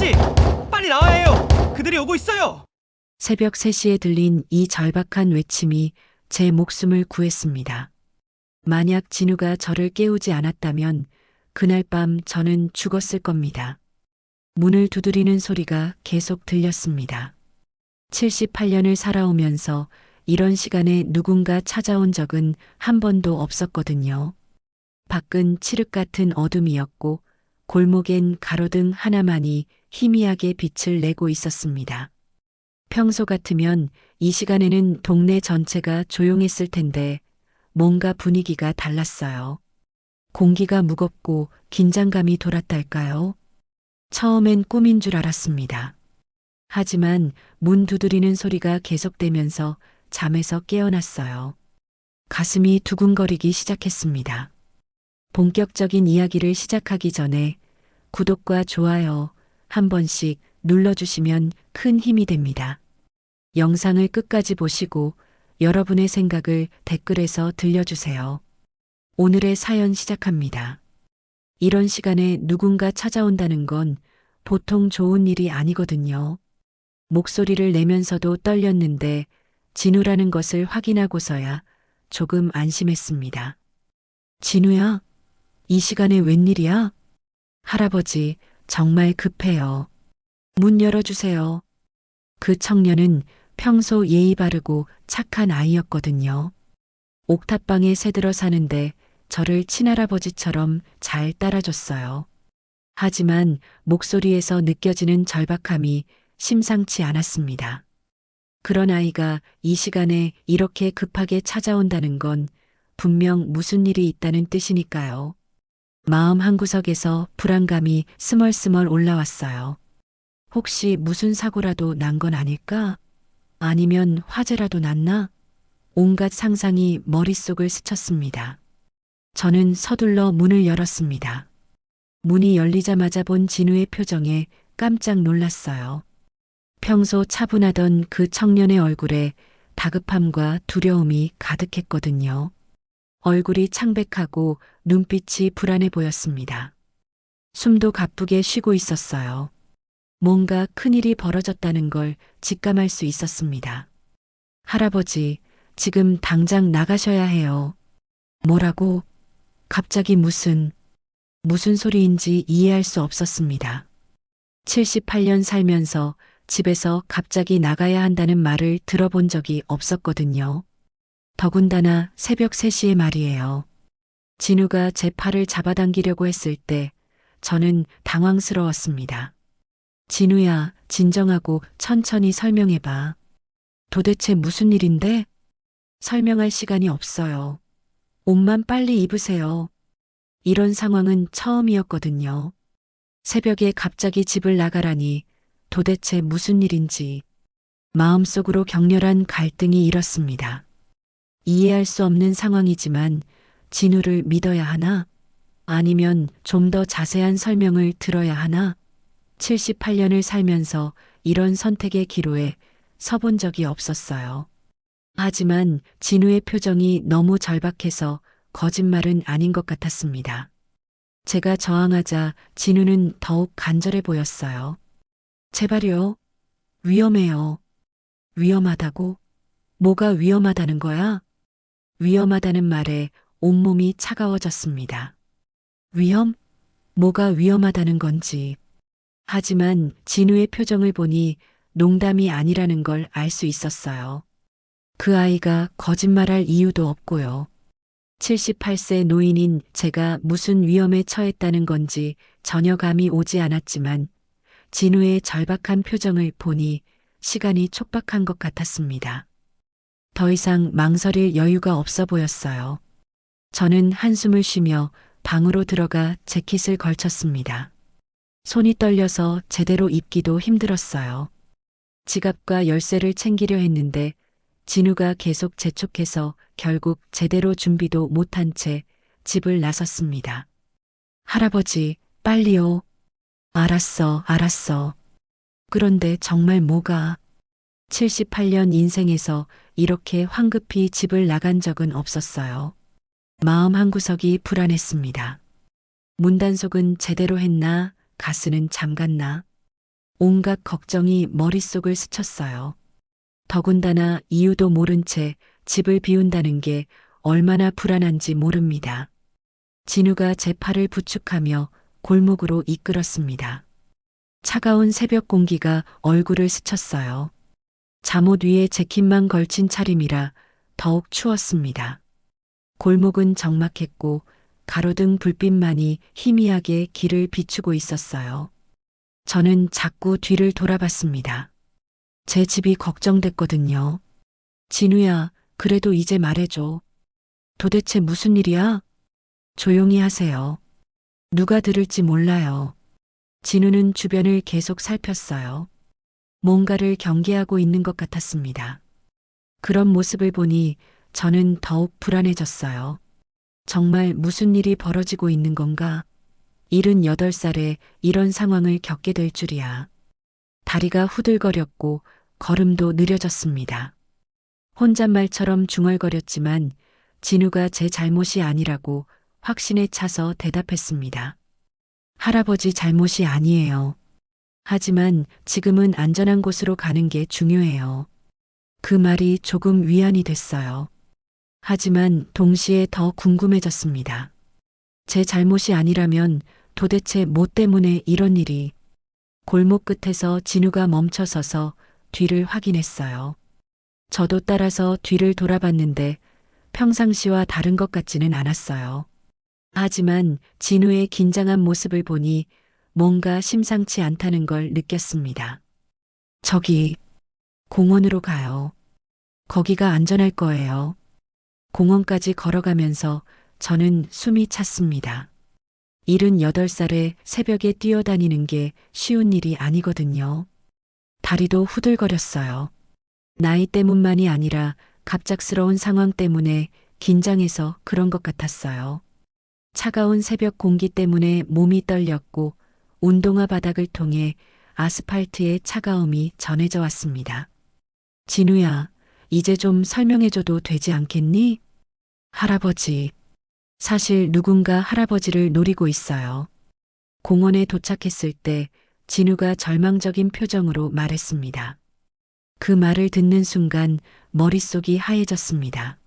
할아버지! 빨리 나와야 해요! 그들이 오고 있어요! 새벽 3시에 들린 이 절박한 외침이 제 목숨을 구했습니다. 만약 진우가 저를 깨우지 않았다면 그날 밤 저는 죽었을 겁니다. 문을 두드리는 소리가 계속 들렸습니다. 78년을 살아오면서 이런 시간에 누군가 찾아온 적은 한 번도 없었거든요. 밖은 칠흑 같은 어둠이었고 골목엔 가로등 하나만이 희미하게 빛을 내고 있었습니다. 평소 같으면 이 시간에는 동네 전체가 조용했을 텐데 뭔가 분위기가 달랐어요. 공기가 무겁고 긴장감이 돌았달까요? 처음엔 꿈인 줄 알았습니다. 하지만 문 두드리는 소리가 계속되면서 잠에서 깨어났어요. 가슴이 두근거리기 시작했습니다. 본격적인 이야기를 시작하기 전에 구독과 좋아요 한 번씩 눌러주시면 큰 힘이 됩니다. 영상을 끝까지 보시고 여러분의 생각을 댓글에서 들려주세요. 오늘의 사연 시작합니다. 이런 시간에 누군가 찾아온다는 건 보통 좋은 일이 아니거든요. 목소리를 내면서도 떨렸는데 진우라는 것을 확인하고서야 조금 안심했습니다. 진우야, 이 시간에 웬일이야? 할아버지, 정말 급해요. 문 열어주세요. 그 청년은 평소 예의 바르고 착한 아이였거든요. 옥탑방에 새들어 사는데 저를 친할아버지처럼 잘 따라줬어요. 하지만 목소리에서 느껴지는 절박함이 심상치 않았습니다. 그런 아이가 이 시간에 이렇게 급하게 찾아온다는 건 분명 무슨 일이 있다는 뜻이니까요. 마음 한구석에서 불안감이 스멀스멀 올라왔어요. 혹시 무슨 사고라도 난 건 아닐까? 아니면 화재라도 났나? 온갖 상상이 머릿속을 스쳤습니다. 저는 서둘러 문을 열었습니다. 문이 열리자마자 본 진우의 표정에 깜짝 놀랐어요. 평소 차분하던 그 청년의 얼굴에 다급함과 두려움이 가득했거든요. 얼굴이 창백하고 눈빛이 불안해 보였습니다. 숨도 가쁘게 쉬고 있었어요. 뭔가 큰일이 벌어졌다는 걸 직감할 수 있었습니다. 할아버지, 지금 당장 나가셔야 해요. 뭐라고? 갑자기 무슨 소리인지 이해할 수 없었습니다. 78년 살면서 집에서 갑자기 나가야 한다는 말을 들어본 적이 없었거든요. 더군다나 새벽 3시에 말이에요. 진우가 제 팔을 잡아당기려고 했을 때 저는 당황스러웠습니다. 진우야, 진정하고 천천히 설명해봐. 도대체 무슨 일인데? 설명할 시간이 없어요. 옷만 빨리 입으세요. 이런 상황은 처음이었거든요. 새벽에 갑자기 집을 나가라니 도대체 무슨 일인지 마음속으로 격렬한 갈등이 일었습니다. 이해할 수 없는 상황이지만 진우를 믿어야 하나? 아니면 좀 더 자세한 설명을 들어야 하나? 78년을 살면서 이런 선택의 기로에 서본 적이 없었어요. 하지만 진우의 표정이 너무 절박해서 거짓말은 아닌 것 같았습니다. 제가 저항하자 진우는 더욱 간절해 보였어요. 제발요. 위험해요. 위험하다고? 뭐가 위험하다는 거야? 위험하다는 말에 온몸이 차가워졌습니다. 위험? 뭐가 위험하다는 건지. 하지만 진우의 표정을 보니 농담이 아니라는 걸 알 수 있었어요. 그 아이가 거짓말할 이유도 없고요. 78세 노인인 제가 무슨 위험에 처했다는 건지 전혀 감이 오지 않았지만 진우의 절박한 표정을 보니 시간이 촉박한 것 같았습니다. 더 이상 망설일 여유가 없어 보였어요. 저는 한숨을 쉬며 방으로 들어가 재킷을 걸쳤습니다. 손이 떨려서 제대로 입기도 힘들었어요. 지갑과 열쇠를 챙기려 했는데 진우가 계속 재촉해서 결국 제대로 준비도 못한 채 집을 나섰습니다. 할아버지, 빨리요. 알았어, 알았어. 그런데 정말 뭐가? 78년 인생에서 이렇게 황급히 집을 나간 적은 없었어요. 마음 한구석이 불안했습니다. 문단속은 제대로 했나? 가스는 잠갔나? 온갖 걱정이 머릿속을 스쳤어요. 더군다나 이유도 모른 채 집을 비운다는 게 얼마나 불안한지 모릅니다. 진우가 제 팔을 부축하며 골목으로 이끌었습니다. 차가운 새벽 공기가 얼굴을 스쳤어요. 잠옷 위에 재킷만 걸친 차림이라 더욱 추웠습니다. 골목은 적막했고 가로등 불빛만이 희미하게 길을 비추고 있었어요. 저는 자꾸 뒤를 돌아봤습니다. 제 집이 걱정됐거든요. 진우야, 그래도 이제 말해줘. 도대체 무슨 일이야? 조용히 하세요. 누가 들을지 몰라요. 진우는 주변을 계속 살폈어요. 뭔가를 경계하고 있는 것 같았습니다. 그런 모습을 보니 저는 더욱 불안해졌어요. 정말 무슨 일이 벌어지고 있는 건가? 78살에 이런 상황을 겪게 될 줄이야. 다리가 후들거렸고 걸음도 느려졌습니다. 혼잣말처럼 중얼거렸지만 진우가 제 잘못이 아니라고 확신에 차서 대답했습니다. 할아버지 잘못이 아니에요. 하지만 지금은 안전한 곳으로 가는 게 중요해요. 그 말이 조금 위안이 됐어요. 하지만 동시에 더 궁금해졌습니다. 제 잘못이 아니라면 도대체 뭐 때문에 이런 일이. 골목 끝에서 진우가 멈춰서서 뒤를 확인했어요. 저도 따라서 뒤를 돌아봤는데 평상시와 다른 것 같지는 않았어요. 하지만 진우의 긴장한 모습을 보니 뭔가 심상치 않다는 걸 느꼈습니다. 저기, 공원으로 가요. 거기가 안전할 거예요. 공원까지 걸어가면서 저는 숨이 찼습니다. 78살에 새벽에 뛰어다니는 게 쉬운 일이 아니거든요. 다리도 후들거렸어요. 나이 때문만이 아니라 갑작스러운 상황 때문에 긴장해서 그런 것 같았어요. 차가운 새벽 공기 때문에 몸이 떨렸고 운동화 바닥을 통해 아스팔트의 차가움이 전해져 왔습니다. 진우야, 이제 좀 설명해줘도 되지 않겠니? 할아버지. 사실 누군가 할아버지를 노리고 있어요. 공원에 도착했을 때 진우가 절망적인 표정으로 말했습니다. 그 말을 듣는 순간 머릿속이 하얘졌습니다.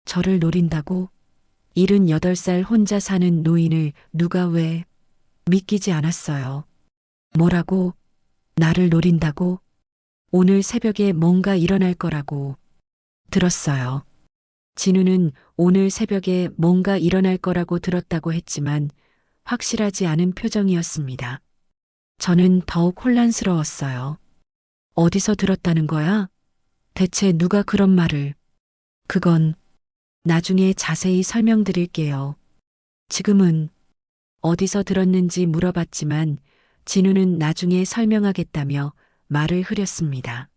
저를 노린다고? 78살 혼자 사는 노인을 누가 왜? 믿기지 않았어요. 뭐라고? 나를 노린다고? 오늘 새벽에 뭔가 일어날 거라고 들었어요. 진우는 오늘 새벽에 뭔가 일어날 거라고 들었다고 했지만 확실하지 않은 표정이었습니다. 저는 더욱 혼란스러웠어요. 어디서 들었다는 거야? 대체 누가 그런 말을? 그건 나중에 자세히 설명드릴게요. 지금은 어디서 들었는지 물어봤지만 진우는 나중에 설명하겠다며 말을 흐렸습니다.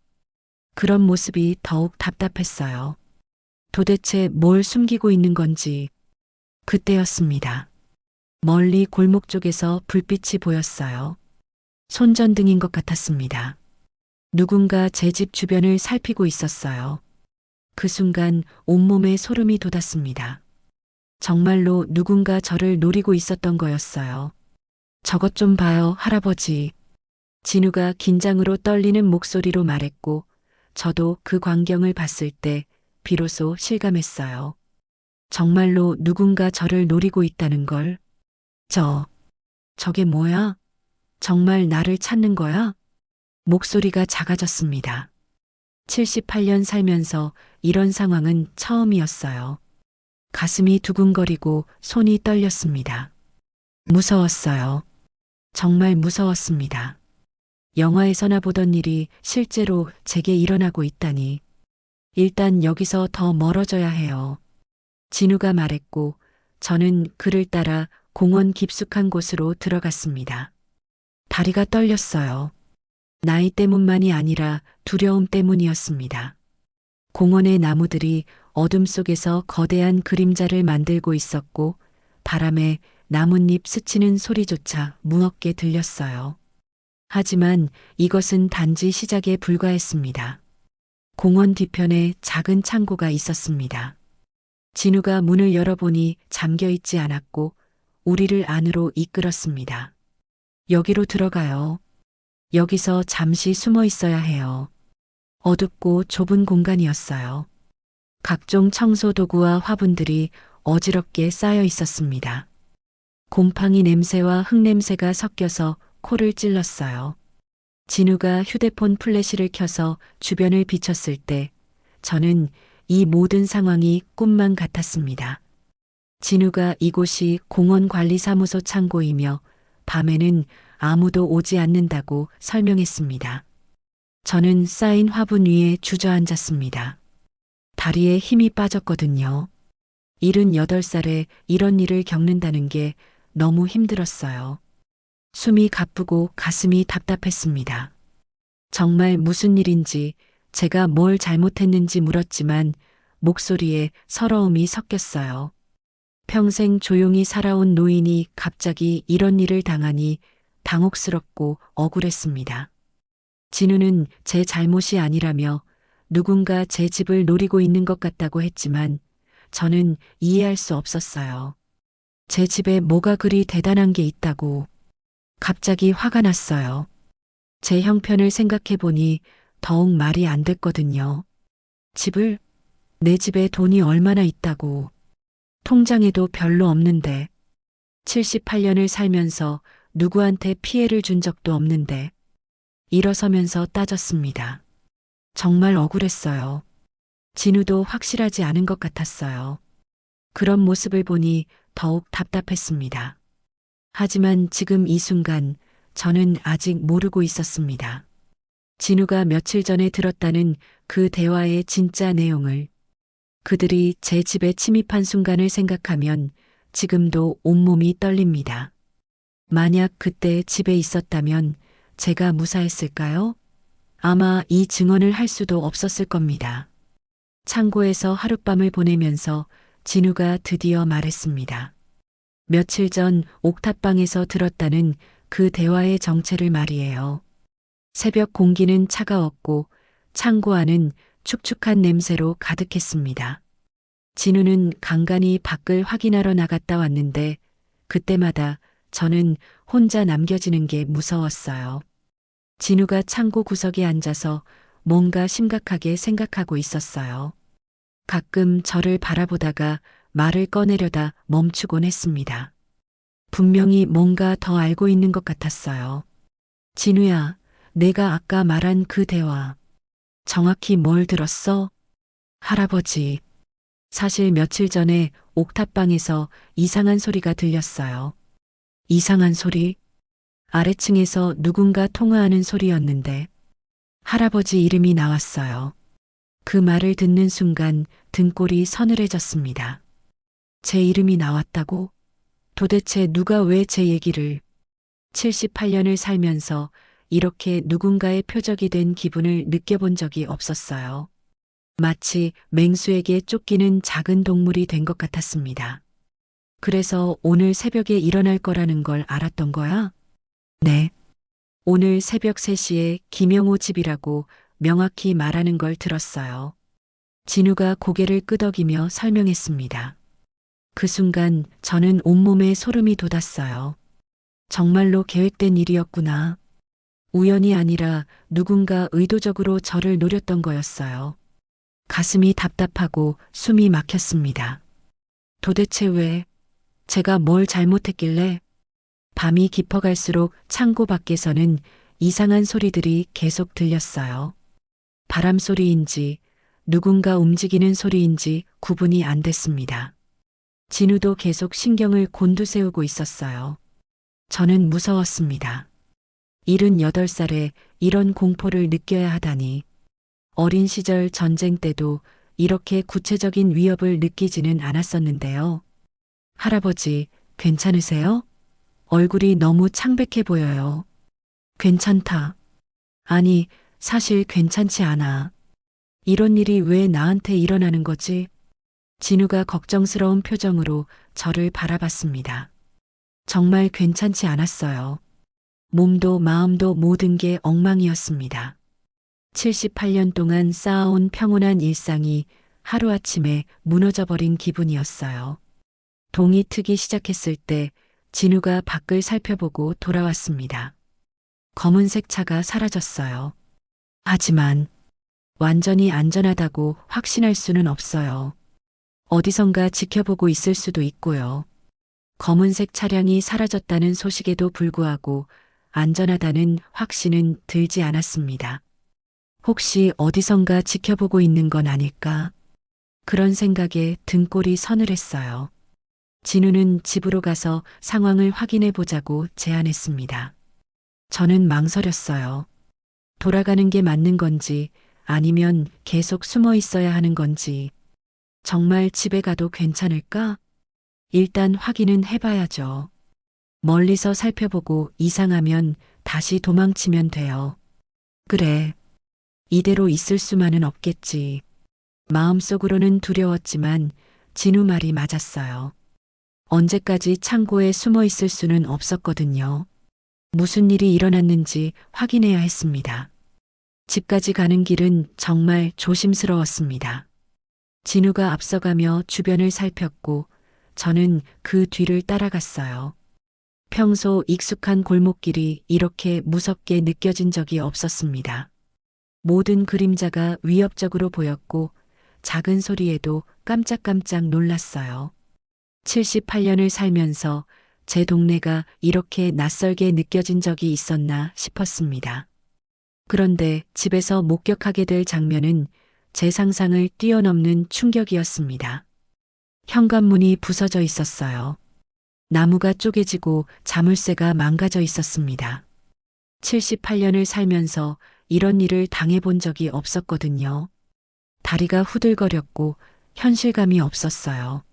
그런 모습이 더욱 답답했어요. 도대체 뭘 숨기고 있는 건지. 그때였습니다. 멀리 골목 쪽에서 불빛이 보였어요. 손전등인 것 같았습니다. 누군가 제 집 주변을 살피고 있었어요. 그 순간 온몸에 소름이 돋았습니다. 정말로 누군가 저를 노리고 있었던 거였어요. 저것 좀 봐요, 할아버지. 진우가 긴장으로 떨리는 목소리로 말했고 저도 그 광경을 봤을 때 비로소 실감했어요. 정말로 누군가 저를 노리고 있다는 걸. 저게 뭐야? 정말 나를 찾는 거야? 목소리가 작아졌습니다. 78년 살면서 이런 상황은 처음이었어요. 가슴이 두근거리고 손이 떨렸습니다. 무서웠어요. 정말 무서웠습니다. 영화에서나 보던 일이 실제로 제게 일어나고 있다니. 일단 여기서 더 멀어져야 해요. 진우가 말했고 저는 그를 따라 공원 깊숙한 곳으로 들어갔습니다. 다리가 떨렸어요. 나이 때문만이 아니라 두려움 때문이었습니다. 공원의 나무들이 어둠 속에서 거대한 그림자를 만들고 있었고 바람에 나뭇잎 스치는 소리조차 무겁게 들렸어요. 하지만 이것은 단지 시작에 불과했습니다. 공원 뒤편에 작은 창고가 있었습니다. 진우가 문을 열어보니 잠겨있지 않았고 우리를 안으로 이끌었습니다. 여기로 들어가요. 여기서 잠시 숨어 있어야 해요. 어둡고 좁은 공간이었어요. 각종 청소 도구와 화분들이 어지럽게 쌓여 있었습니다. 곰팡이 냄새와 흙냄새가 섞여서 코를 찔렀어요. 진우가 휴대폰 플래시를 켜서 주변을 비췄을 때 저는 이 모든 상황이 꿈만 같았습니다. 진우가 이곳이 공원관리사무소 창고이며 밤에는 아무도 오지 않는다고 설명했습니다. 저는 쌓인 화분 위에 주저앉았습니다. 다리에 힘이 빠졌거든요. 78살에 이런 일을 겪는다는 게 너무 힘들었어요. 숨이 가쁘고 가슴이 답답했습니다. 정말 무슨 일인지 제가 뭘 잘못했는지 물었지만 목소리에 서러움이 섞였어요. 평생 조용히 살아온 노인이 갑자기 이런 일을 당하니 당혹스럽고 억울했습니다. 진우는 제 잘못이 아니라며 누군가 제 집을 노리고 있는 것 같다고 했지만 저는 이해할 수 없었어요. 제 집에 뭐가 그리 대단한 게 있다고. 갑자기 화가 났어요. 제 형편을 생각해 보니 더욱 말이 안 됐거든요. 내 집에 돈이 얼마나 있다고. 통장에도 별로 없는데. 78년을 살면서 누구한테 피해를 준 적도 없는데. 일어서면서 따졌습니다. 정말 억울했어요. 진우도 확실하지 않은 것 같았어요. 그런 모습을 보니 더욱 답답했습니다. 하지만 지금 이 순간 저는 아직 모르고 있었습니다. 진우가 며칠 전에 들었다는 그 대화의 진짜 내용을, 그들이 제 집에 침입한 순간을 생각하면 지금도 온몸이 떨립니다. 만약 그때 집에 있었다면 제가 무사했을까요? 아마 이 증언을 할 수도 없었을 겁니다. 창고에서 하룻밤을 보내면서 진우가 드디어 말했습니다. 며칠 전 옥탑방에서 들었다는 그 대화의 정체를 말이에요. 새벽 공기는 차가웠고 창고 안은 축축한 냄새로 가득했습니다. 진우는 간간히 밖을 확인하러 나갔다 왔는데 그때마다 저는 혼자 남겨지는 게 무서웠어요. 진우가 창고 구석에 앉아서 뭔가 심각하게 생각하고 있었어요. 가끔 저를 바라보다가 말을 꺼내려다 멈추곤 했습니다. 분명히 뭔가 더 알고 있는 것 같았어요. 진우야, 내가 아까 말한 그 대화. 정확히 뭘 들었어? 할아버지. 사실 며칠 전에 옥탑방에서 이상한 소리가 들렸어요. 이상한 소리? 아래층에서 누군가 통화하는 소리였는데 할아버지 이름이 나왔어요. 그 말을 듣는 순간 등골이 서늘해졌습니다. 제 이름이 나왔다고? 도대체 누가 왜 제 얘기를. 78년을 살면서 이렇게 누군가의 표적이 된 기분을 느껴본 적이 없었어요. 마치 맹수에게 쫓기는 작은 동물이 된 것 같았습니다. 그래서 오늘 새벽에 일어날 거라는 걸 알았던 거야? 네. 오늘 새벽 3시에 김영호 집이라고 명확히 말하는 걸 들었어요. 진우가 고개를 끄덕이며 설명했습니다. 그 순간 저는 온몸에 소름이 돋았어요. 정말로 계획된 일이었구나. 우연이 아니라 누군가 의도적으로 저를 노렸던 거였어요. 가슴이 답답하고 숨이 막혔습니다. 도대체 왜? 제가 뭘 잘못했길래? 밤이 깊어갈수록 창고 밖에서는 이상한 소리들이 계속 들렸어요. 바람 소리인지 누군가 움직이는 소리인지 구분이 안 됐습니다. 진우도 계속 신경을 곤두세우고 있었어요. 저는 무서웠습니다. 78살에 이런 공포를 느껴야 하다니. 어린 시절 전쟁 때도 이렇게 구체적인 위협을 느끼지는 않았었는데요. 할아버지, 괜찮으세요? 얼굴이 너무 창백해 보여요. 괜찮다. 아니, 사실 괜찮지 않아. 이런 일이 왜 나한테 일어나는 거지? 진우가 걱정스러운 표정으로 저를 바라봤습니다. 정말 괜찮지 않았어요. 몸도 마음도 모든 게 엉망이었습니다. 78년 동안 쌓아온 평온한 일상이 하루아침에 무너져버린 기분이었어요. 동이 트기 시작했을 때 진우가 밖을 살펴보고 돌아왔습니다. 검은색 차가 사라졌어요. 하지만 완전히 안전하다고 확신할 수는 없어요. 어디선가 지켜보고 있을 수도 있고요. 검은색 차량이 사라졌다는 소식에도 불구하고 안전하다는 확신은 들지 않았습니다. 혹시 어디선가 지켜보고 있는 건 아닐까? 그런 생각에 등골이 서늘했어요. 진우는 집으로 가서 상황을 확인해 보자고 제안했습니다. 저는 망설였어요. 돌아가는 게 맞는 건지 아니면 계속 숨어 있어야 하는 건지. 정말 집에 가도 괜찮을까? 일단 확인은 해봐야죠. 멀리서 살펴보고 이상하면 다시 도망치면 돼요. 그래. 이대로 있을 수만은 없겠지. 마음속으로는 두려웠지만 진우 말이 맞았어요. 언제까지 창고에 숨어 있을 수는 없었거든요. 무슨 일이 일어났는지 확인해야 했습니다. 집까지 가는 길은 정말 조심스러웠습니다. 진우가 앞서가며 주변을 살폈고 저는 그 뒤를 따라갔어요. 평소 익숙한 골목길이 이렇게 무섭게 느껴진 적이 없었습니다. 모든 그림자가 위협적으로 보였고 작은 소리에도 깜짝깜짝 놀랐어요. 78년을 살면서 제 동네가 이렇게 낯설게 느껴진 적이 있었나 싶었습니다. 그런데 집에서 목격하게 될 장면은 제 상상을 뛰어넘는 충격이었습니다. 현관문이 부서져 있었어요. 나무가 쪼개지고 자물쇠가 망가져 있었습니다. 78년을 살면서 이런 일을 당해본 적이 없었거든요. 다리가 후들거렸고 현실감이 없었어요.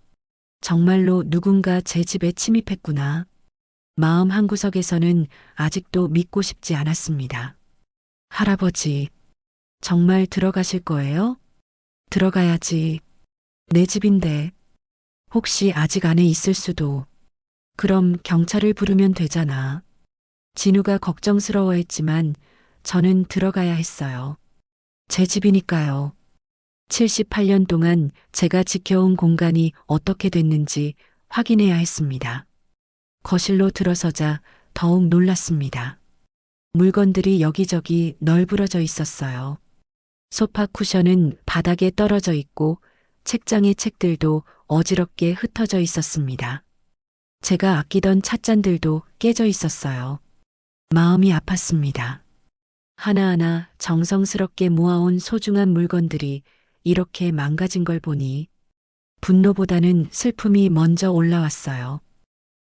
정말로 누군가 제 집에 침입했구나. 마음 한구석에서는 아직도 믿고 싶지 않았습니다. 할아버지, 정말 들어가실 거예요? 들어가야지. 내 집인데. 혹시 아직 안에 있을 수도. 그럼 경찰을 부르면 되잖아. 진우가 걱정스러워했지만 저는 들어가야 했어요. 제 집이니까요. 78년 동안 제가 지켜온 공간이 어떻게 됐는지 확인해야 했습니다. 거실로 들어서자 더욱 놀랐습니다. 물건들이 여기저기 널브러져 있었어요. 소파 쿠션은 바닥에 떨어져 있고 책장의 책들도 어지럽게 흩어져 있었습니다. 제가 아끼던 찻잔들도 깨져 있었어요. 마음이 아팠습니다. 하나하나 정성스럽게 모아온 소중한 물건들이 이렇게 망가진 걸 보니 분노보다는 슬픔이 먼저 올라왔어요.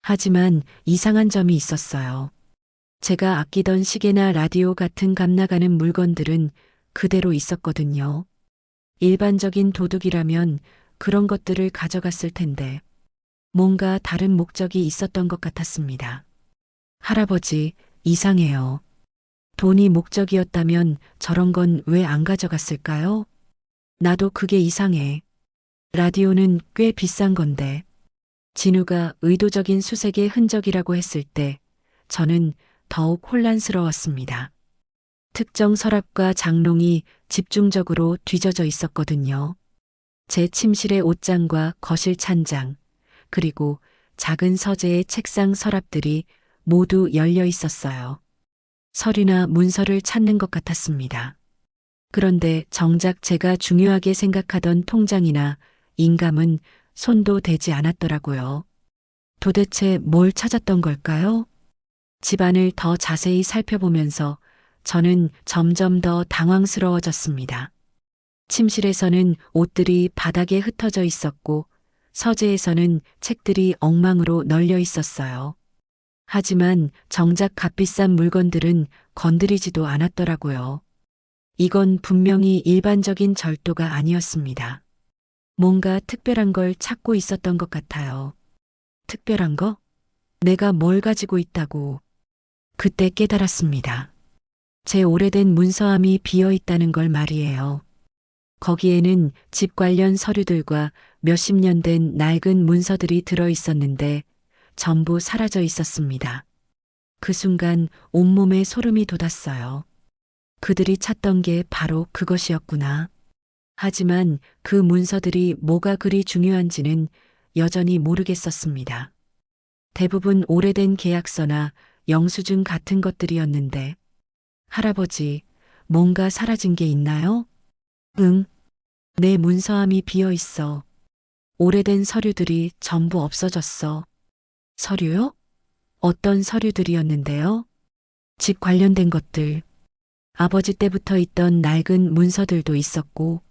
하지만 이상한 점이 있었어요. 제가 아끼던 시계나 라디오 같은 값나가는 물건들은 그대로 있었거든요. 일반적인 도둑이라면 그런 것들을 가져갔을 텐데 뭔가 다른 목적이 있었던 것 같았습니다. 할아버지, 이상해요. 돈이 목적이었다면 저런 건 왜 안 가져갔을까요? 나도 그게 이상해. 라디오는 꽤 비싼 건데. 진우가 의도적인 수색의 흔적이라고 했을 때 저는 더욱 혼란스러웠습니다. 특정 서랍과 장롱이 집중적으로 뒤져져 있었거든요. 제 침실의 옷장과 거실 찬장, 그리고 작은 서재의 책상 서랍들이 모두 열려 있었어요. 서류나 문서를 찾는 것 같았습니다. 그런데 정작 제가 중요하게 생각하던 통장이나 인감은 손도 대지 않았더라고요. 도대체 뭘 찾았던 걸까요? 집안을 더 자세히 살펴보면서 저는 점점 더 당황스러워졌습니다. 침실에서는 옷들이 바닥에 흩어져 있었고 서재에서는 책들이 엉망으로 널려 있었어요. 하지만 정작 값비싼 물건들은 건드리지도 않았더라고요. 이건 분명히 일반적인 절도가 아니었습니다. 뭔가 특별한 걸 찾고 있었던 것 같아요. 특별한 거? 내가 뭘 가지고 있다고. 그때 깨달았습니다. 제 오래된 문서함이 비어 있다는 걸 말이에요. 거기에는 집 관련 서류들과 몇십 년 된 낡은 문서들이 들어 있었는데 전부 사라져 있었습니다. 그 순간 온몸에 소름이 돋았어요. 그들이 찾던 게 바로 그것이었구나. 하지만 그 문서들이 뭐가 그리 중요한지는 여전히 모르겠었습니다. 대부분 오래된 계약서나 영수증 같은 것들이었는데 할아버지, 뭔가 사라진 게 있나요? 응, 내 문서함이 비어 있어. 오래된 서류들이 전부 없어졌어. 서류요? 어떤 서류들이었는데요? 집 관련된 것들. 아버지 때부터 있던 낡은 문서들도 있었고,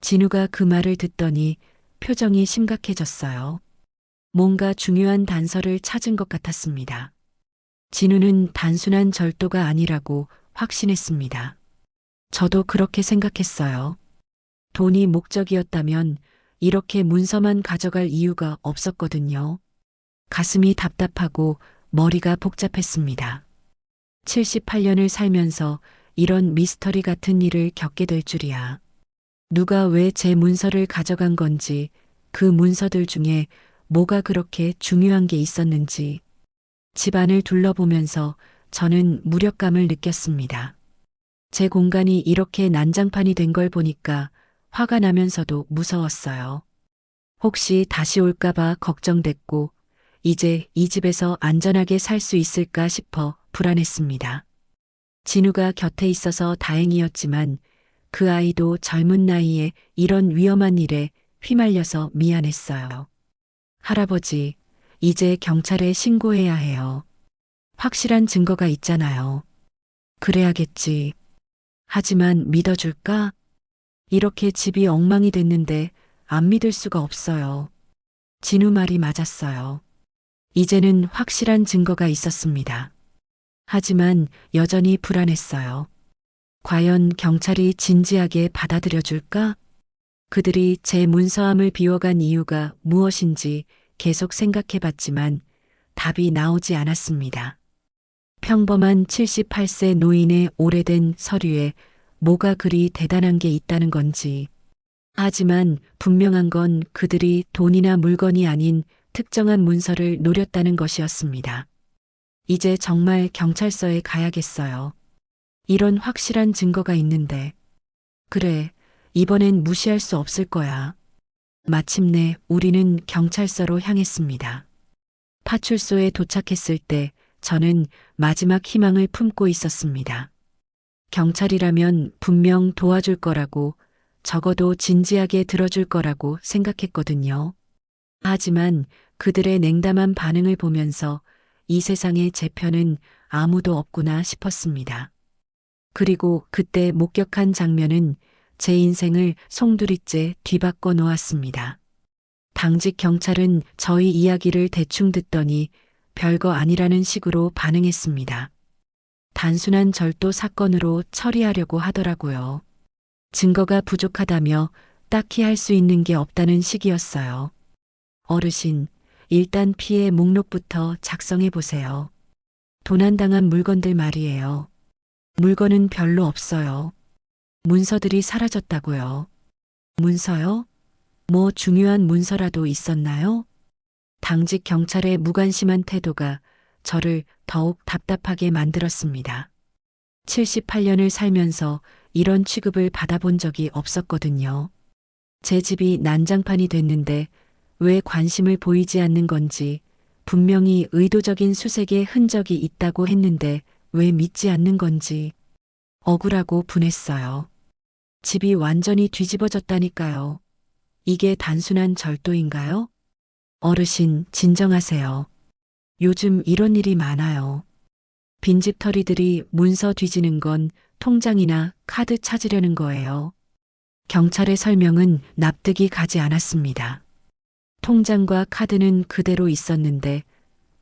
진우가 그 말을 듣더니 표정이 심각해졌어요. 뭔가 중요한 단서를 찾은 것 같았습니다. 진우는 단순한 절도가 아니라고 확신했습니다. 저도 그렇게 생각했어요. 돈이 목적이었다면 이렇게 문서만 가져갈 이유가 없었거든요. 가슴이 답답하고 머리가 복잡했습니다. 78년을 살면서 이런 미스터리 같은 일을 겪게 될 줄이야. 누가 왜 제 문서를 가져간 건지, 그 문서들 중에 뭐가 그렇게 중요한 게 있었는지, 집안을 둘러보면서 저는 무력감을 느꼈습니다. 제 공간이 이렇게 난장판이 된 걸 보니까 화가 나면서도 무서웠어요. 혹시 다시 올까봐 걱정됐고, 이제 이 집에서 안전하게 살 수 있을까 싶어 불안했습니다. 진우가 곁에 있어서 다행이었지만 그 아이도 젊은 나이에 이런 위험한 일에 휘말려서 미안했어요. 할아버지, 이제 경찰에 신고해야 해요. 확실한 증거가 있잖아요. 그래야겠지. 하지만 믿어줄까? 이렇게 집이 엉망이 됐는데 안 믿을 수가 없어요. 진우 말이 맞았어요. 이제는 확실한 증거가 있었습니다. 하지만 여전히 불안했어요. 과연 경찰이 진지하게 받아들여 줄까? 그들이 제 문서함을 비워간 이유가 무엇인지 계속 생각해 봤지만 답이 나오지 않았습니다. 평범한 78세 노인의 오래된 서류에 뭐가 그리 대단한 게 있다는 건지. 하지만 분명한 건 그들이 돈이나 물건이 아닌 특정한 문서를 노렸다는 것이었습니다. 이제 정말 경찰서에 가야겠어요. 이런 확실한 증거가 있는데. 그래, 이번엔 무시할 수 없을 거야. 마침내 우리는 경찰서로 향했습니다. 파출소에 도착했을 때 저는 마지막 희망을 품고 있었습니다. 경찰이라면 분명 도와줄 거라고, 적어도 진지하게 들어줄 거라고 생각했거든요. 하지만 그들의 냉담한 반응을 보면서 이 세상에 제 편은 아무도 없구나 싶었습니다. 그리고 그때 목격한 장면은 제 인생을 송두리째 뒤바꿔 놓았습니다. 당직 경찰은 저희 이야기를 대충 듣더니 별거 아니라는 식으로 반응했습니다. 단순한 절도 사건으로 처리하려고 하더라고요. 증거가 부족하다며 딱히 할 수 있는 게 없다는 식이었어요. 어르신, 일단 피해 목록부터 작성해 보세요. 도난당한 물건들 말이에요. 물건은 별로 없어요. 문서들이 사라졌다고요. 문서요? 뭐 중요한 문서라도 있었나요? 당직 경찰의 무관심한 태도가 저를 더욱 답답하게 만들었습니다. 78년을 살면서 이런 취급을 받아본 적이 없었거든요. 제 집이 난장판이 됐는데 왜 관심을 보이지 않는 건지, 분명히 의도적인 수색의 흔적이 있다고 했는데 왜 믿지 않는 건지 억울하고 분했어요. 집이 완전히 뒤집어졌다니까요. 이게 단순한 절도인가요? 어르신, 진정하세요. 요즘 이런 일이 많아요. 빈집털이들이 문서 뒤지는 건 통장이나 카드 찾으려는 거예요. 경찰의 설명은 납득이 가지 않았습니다. 통장과 카드는 그대로 있었는데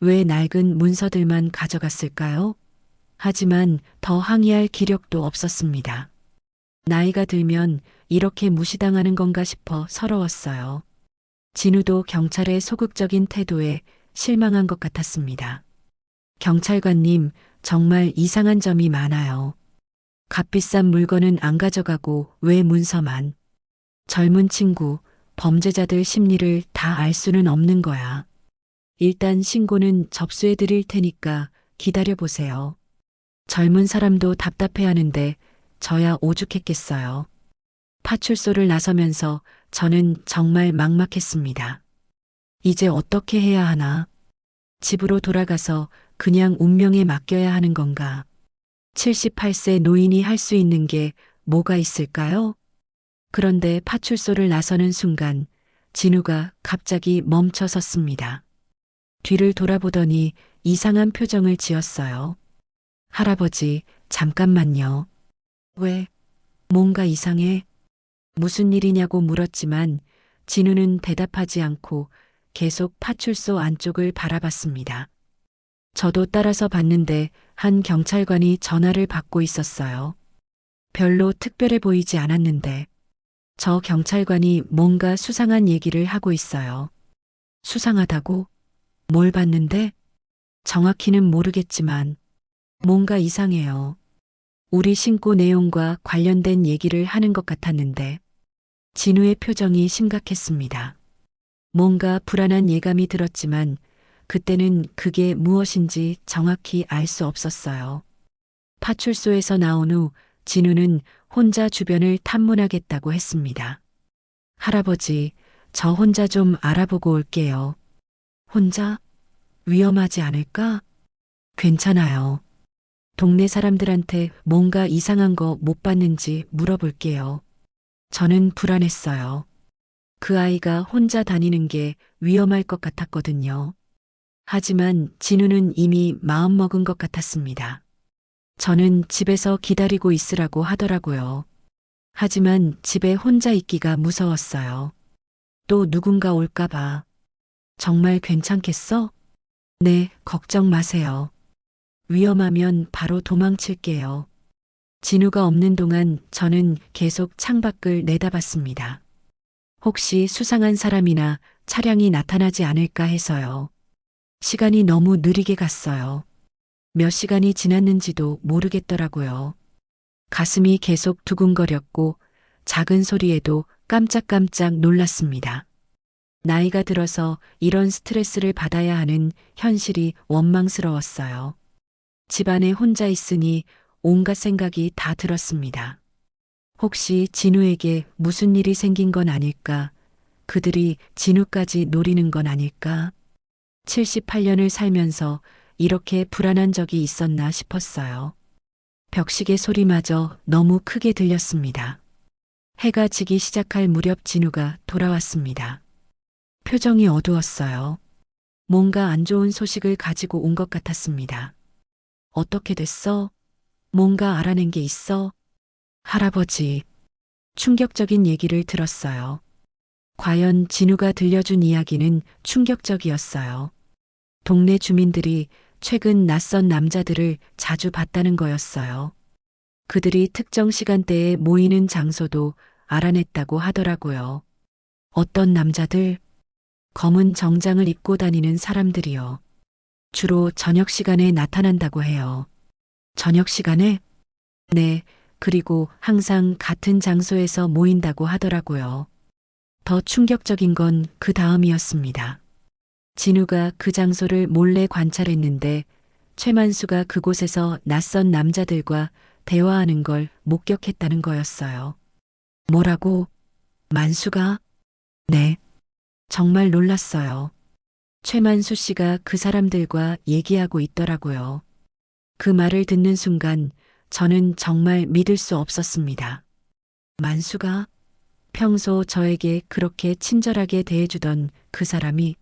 왜 낡은 문서들만 가져갔을까요? 하지만 더 항의할 기력도 없었습니다. 나이가 들면 이렇게 무시당하는 건가 싶어 서러웠어요. 진우도 경찰의 소극적인 태도에 실망한 것 같았습니다. 경찰관님, 정말 이상한 점이 많아요. 값비싼 물건은 안 가져가고 왜 문서만. 젊은 친구, 범죄자들 심리를 다 알 수는 없는 거야. 일단 신고는 접수해 드릴 테니까 기다려 보세요. 젊은 사람도 답답해하는데 저야 오죽했겠어요. 파출소를 나서면서 저는 정말 막막했습니다. 이제 어떻게 해야 하나? 집으로 돌아가서 그냥 운명에 맡겨야 하는 건가? 78세 노인이 할 수 있는 게 뭐가 있을까요? 그런데 파출소를 나서는 순간 진우가 갑자기 멈춰 섰습니다. 뒤를 돌아보더니 이상한 표정을 지었어요. 할아버지, 잠깐만요. 왜? 뭔가 이상해? 무슨 일이냐고 물었지만 진우는 대답하지 않고 계속 파출소 안쪽을 바라봤습니다. 저도 따라서 봤는데 한 경찰관이 전화를 받고 있었어요. 별로 특별해 보이지 않았는데 저 경찰관이 뭔가 수상한 얘기를 하고 있어요. 수상하다고? 뭘 봤는데? 정확히는 모르겠지만 뭔가 이상해요. 우리 신고 내용과 관련된 얘기를 하는 것 같았는데 진우의 표정이 심각했습니다. 뭔가 불안한 예감이 들었지만 그때는 그게 무엇인지 정확히 알 수 없었어요. 파출소에서 나온 후 진우는 혼자 주변을 탐문하겠다고 했습니다. 할아버지, 저 혼자 좀 알아보고 올게요. 혼자? 위험하지 않을까? 괜찮아요. 동네 사람들한테 뭔가 이상한 거 못 봤는지 물어볼게요. 저는 불안했어요. 그 아이가 혼자 다니는 게 위험할 것 같았거든요. 하지만 진우는 이미 마음먹은 것 같았습니다. 저는 집에서 기다리고 있으라고 하더라고요. 하지만 집에 혼자 있기가 무서웠어요. 또 누군가 올까봐. 정말 괜찮겠어? 네, 걱정 마세요. 위험하면 바로 도망칠게요. 진우가 없는 동안 저는 계속 창밖을 내다봤습니다. 혹시 수상한 사람이나 차량이 나타나지 않을까 해서요. 시간이 너무 느리게 갔어요. 몇 시간이 지났는지도 모르겠더라고요. 가슴이 계속 두근거렸고 작은 소리에도 깜짝깜짝 놀랐습니다. 나이가 들어서 이런 스트레스를 받아야 하는 현실이 원망스러웠어요. 집안에 혼자 있으니 온갖 생각이 다 들었습니다. 혹시 진우에게 무슨 일이 생긴 건 아닐까? 그들이 진우까지 노리는 건 아닐까? 78년을 살면서 이렇게 불안한 적이 있었나 싶었어요. 벽시계 소리마저 너무 크게 들렸습니다. 해가 지기 시작할 무렵 진우가 돌아왔습니다. 표정이 어두웠어요. 뭔가 안 좋은 소식을 가지고 온 것 같았습니다. 어떻게 됐어? 뭔가 알아낸 게 있어? 할아버지, 충격적인 얘기를 들었어요. 과연 진우가 들려준 이야기는 충격적이었어요. 동네 주민들이 최근 낯선 남자들을 자주 봤다는 거였어요. 그들이 특정 시간대에 모이는 장소도 알아냈다고 하더라고요. 어떤 남자들? 검은 정장을 입고 다니는 사람들이요. 주로 저녁 시간에 나타난다고 해요. 저녁 시간에? 네, 그리고 항상 같은 장소에서 모인다고 하더라고요. 더 충격적인 건 그 다음이었습니다. 진우가 그 장소를 몰래 관찰했는데 최만수가 그곳에서 낯선 남자들과 대화하는 걸 목격했다는 거였어요. 뭐라고? 만수가? 네. 정말 놀랐어요. 최만수 씨가 그 사람들과 얘기하고 있더라고요. 그 말을 듣는 순간 저는 정말 믿을 수 없었습니다. 만수가? 평소 저에게 그렇게 친절하게 대해주던 그 사람이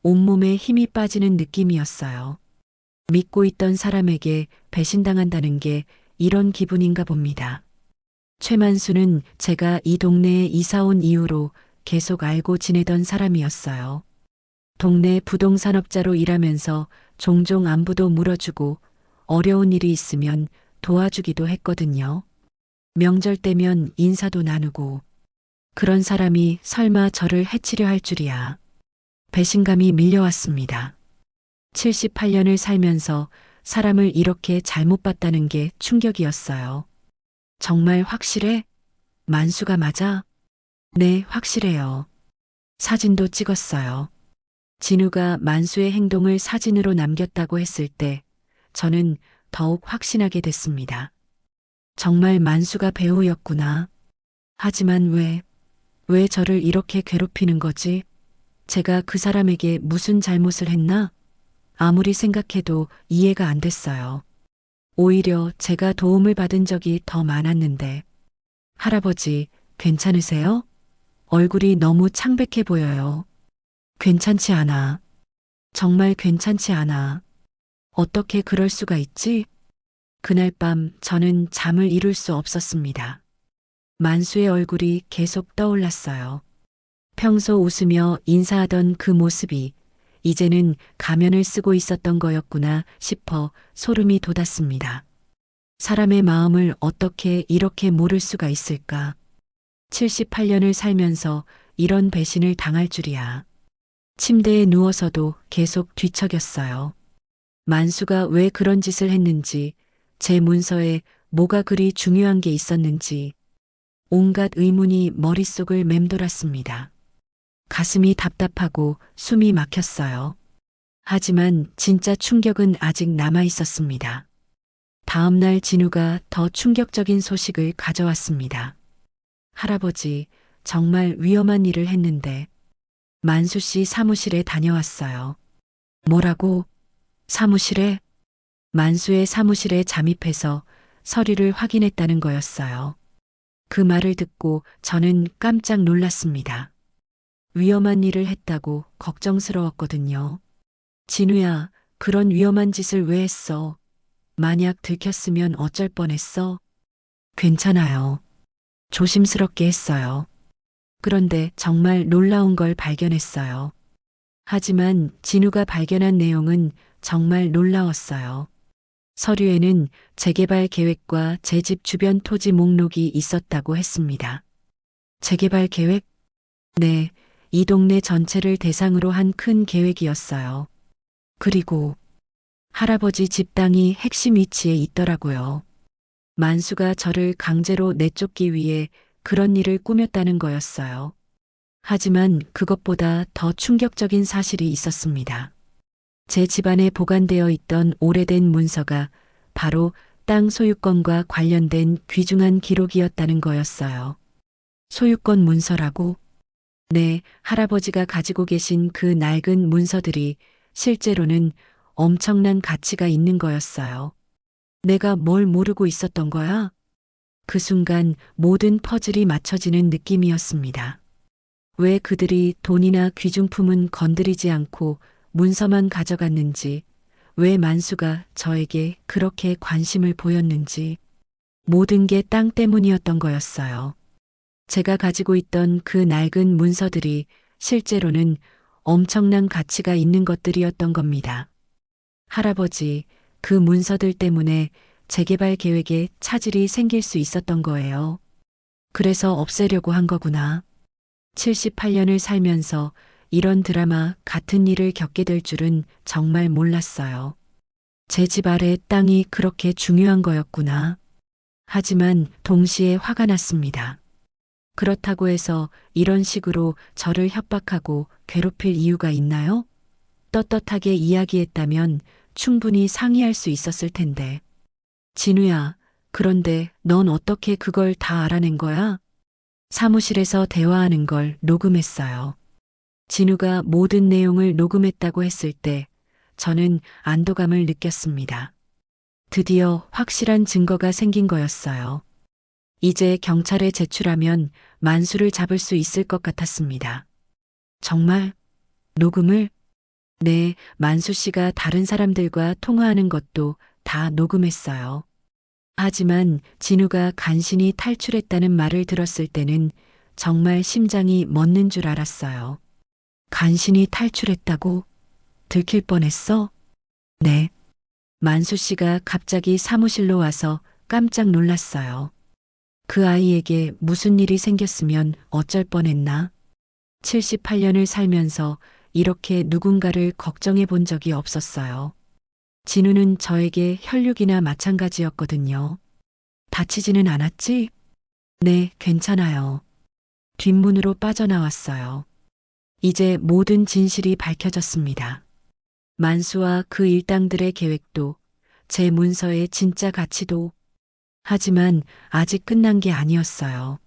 온몸에 힘이 빠지는 느낌이었어요. 믿고 있던 사람에게 배신당한다는 게 이런 기분인가 봅니다. 최만수는 제가 이 동네에 이사 온 이후로 계속 알고 지내던 사람이었어요. 동네 부동산업자로 일하면서 종종 안부도 물어주고 어려운 일이 있으면 도와주기도 했거든요. 명절 때면 인사도 나누고 그런 사람이 설마 저를 해치려 할 줄이야. 배신감이 밀려왔습니다. 78년을 살면서 사람을 이렇게 잘못 봤다는 게 충격이었어요. 정말 확실해? 만수가 맞아? 네, 확실해요. 사진도 찍었어요. 진우가 만수의 행동을 사진으로 남겼다고 했을 때 저는 더욱 확신하게 됐습니다. 정말 만수가 배우였구나. 하지만 왜 저를 이렇게 괴롭히는 거지? 제가 그 사람에게 무슨 잘못을 했나? 아무리 생각해도 이해가 안 됐어요. 오히려 제가 도움을 받은 적이 더 많았는데. 할아버지, 괜찮으세요? 얼굴이 너무 창백해 보여요. 괜찮지 않아. 정말 괜찮지 않아. 어떻게 그럴 수가 있지? 그날 밤 저는 잠을 이룰 수 없었습니다. 만수의 얼굴이 계속 떠올랐어요. 평소 웃으며 인사하던 그 모습이 이제는 가면을 쓰고 있었던 거였구나 싶어 소름이 돋았습니다. 사람의 마음을 어떻게 이렇게 모를 수가 있을까? 78년을 살면서 이런 배신을 당할 줄이야. 침대에 누워서도 계속 뒤척였어요. 만수가 왜 그런 짓을 했는지, 제 문서에 뭐가 그리 중요한 게 있었는지, 온갖 의문이 머릿속을 맴돌았습니다. 가슴이 답답하고 숨이 막혔어요. 하지만 진짜 충격은 아직 남아 있었습니다. 다음 날 진우가 더 충격적인 소식을 가져왔습니다. 할아버지, 정말 위험한 일을 했는데 만수 씨 사무실에 다녀왔어요. 뭐라고? 사무실에? 만수의 사무실에 잠입해서 서류를 확인했다는 거였어요. 그 말을 듣고 저는 깜짝 놀랐습니다. 위험한 일을 했다고 걱정스러웠거든요. 진우야, 그런 위험한 짓을 왜 했어? 만약 들켰으면 어쩔 뻔했어? 괜찮아요. 조심스럽게 했어요. 그런데 정말 놀라운 걸 발견했어요. 하지만 진우가 발견한 내용은 정말 놀라웠어요. 서류에는 재개발 계획과 제 집 주변 토지 목록이 있었다고 했습니다. 재개발 계획? 네, 이 동네 전체를 대상으로 한 큰 계획이었어요. 그리고 할아버지 집 땅이 핵심 위치에 있더라고요. 만수가 저를 강제로 내쫓기 위해 그런 일을 꾸몄다는 거였어요. 하지만 그것보다 더 충격적인 사실이 있었습니다. 제 집안에 보관되어 있던 오래된 문서가 바로 땅 소유권과 관련된 귀중한 기록이었다는 거였어요. 소유권 문서라고? 네, 할아버지가 가지고 계신 그 낡은 문서들이 실제로는 엄청난 가치가 있는 거였어요. 내가 뭘 모르고 있었던 거야? 그 순간 모든 퍼즐이 맞춰지는 느낌이었습니다. 왜 그들이 돈이나 귀중품은 건드리지 않고 문서만 가져갔는지, 왜 만수가 저에게 그렇게 관심을 보였는지, 모든 게 땅 때문이었던 거였어요. 제가 가지고 있던 그 낡은 문서들이 실제로는 엄청난 가치가 있는 것들이었던 겁니다. 할아버지, 그 문서들 때문에 재개발 계획에 차질이 생길 수 있었던 거예요. 그래서 없애려고 한 거구나. 78년을 살면서 이런 드라마 같은 일을 겪게 될 줄은 정말 몰랐어요. 제 집 아래 땅이 그렇게 중요한 거였구나. 하지만 동시에 화가 났습니다. 그렇다고 해서 이런 식으로 저를 협박하고 괴롭힐 이유가 있나요? 떳떳하게 이야기했다면 충분히 상의할 수 있었을 텐데. 진우야, 그런데 넌 어떻게 그걸 다 알아낸 거야? 사무실에서 대화하는 걸 녹음했어요. 진우가 모든 내용을 녹음했다고 했을 때 저는 안도감을 느꼈습니다. 드디어 확실한 증거가 생긴 거였어요. 이제 경찰에 제출하면 만수를 잡을 수 있을 것 같았습니다. 정말? 녹음을? 네, 만수 씨가 다른 사람들과 통화하는 것도 다 녹음했어요. 하지만 진우가 간신히 탈출했다는 말을 들었을 때는 정말 심장이 멎는 줄 알았어요. 간신히 탈출했다고? 들킬 뻔했어? 네. 만수 씨가 갑자기 사무실로 와서 깜짝 놀랐어요. 그 아이에게 무슨 일이 생겼으면 어쩔 뻔했나? 78년을 살면서 이렇게 누군가를 걱정해 본 적이 없었어요. 진우는 저에게 혈육이나 마찬가지였거든요. 다치지는 않았지? 네, 괜찮아요. 뒷문으로 빠져나왔어요. 이제 모든 진실이 밝혀졌습니다. 만수와 그 일당들의 계획도, 제 문서의 진짜 가치도. 하지만 아직 끝난 게 아니었어요.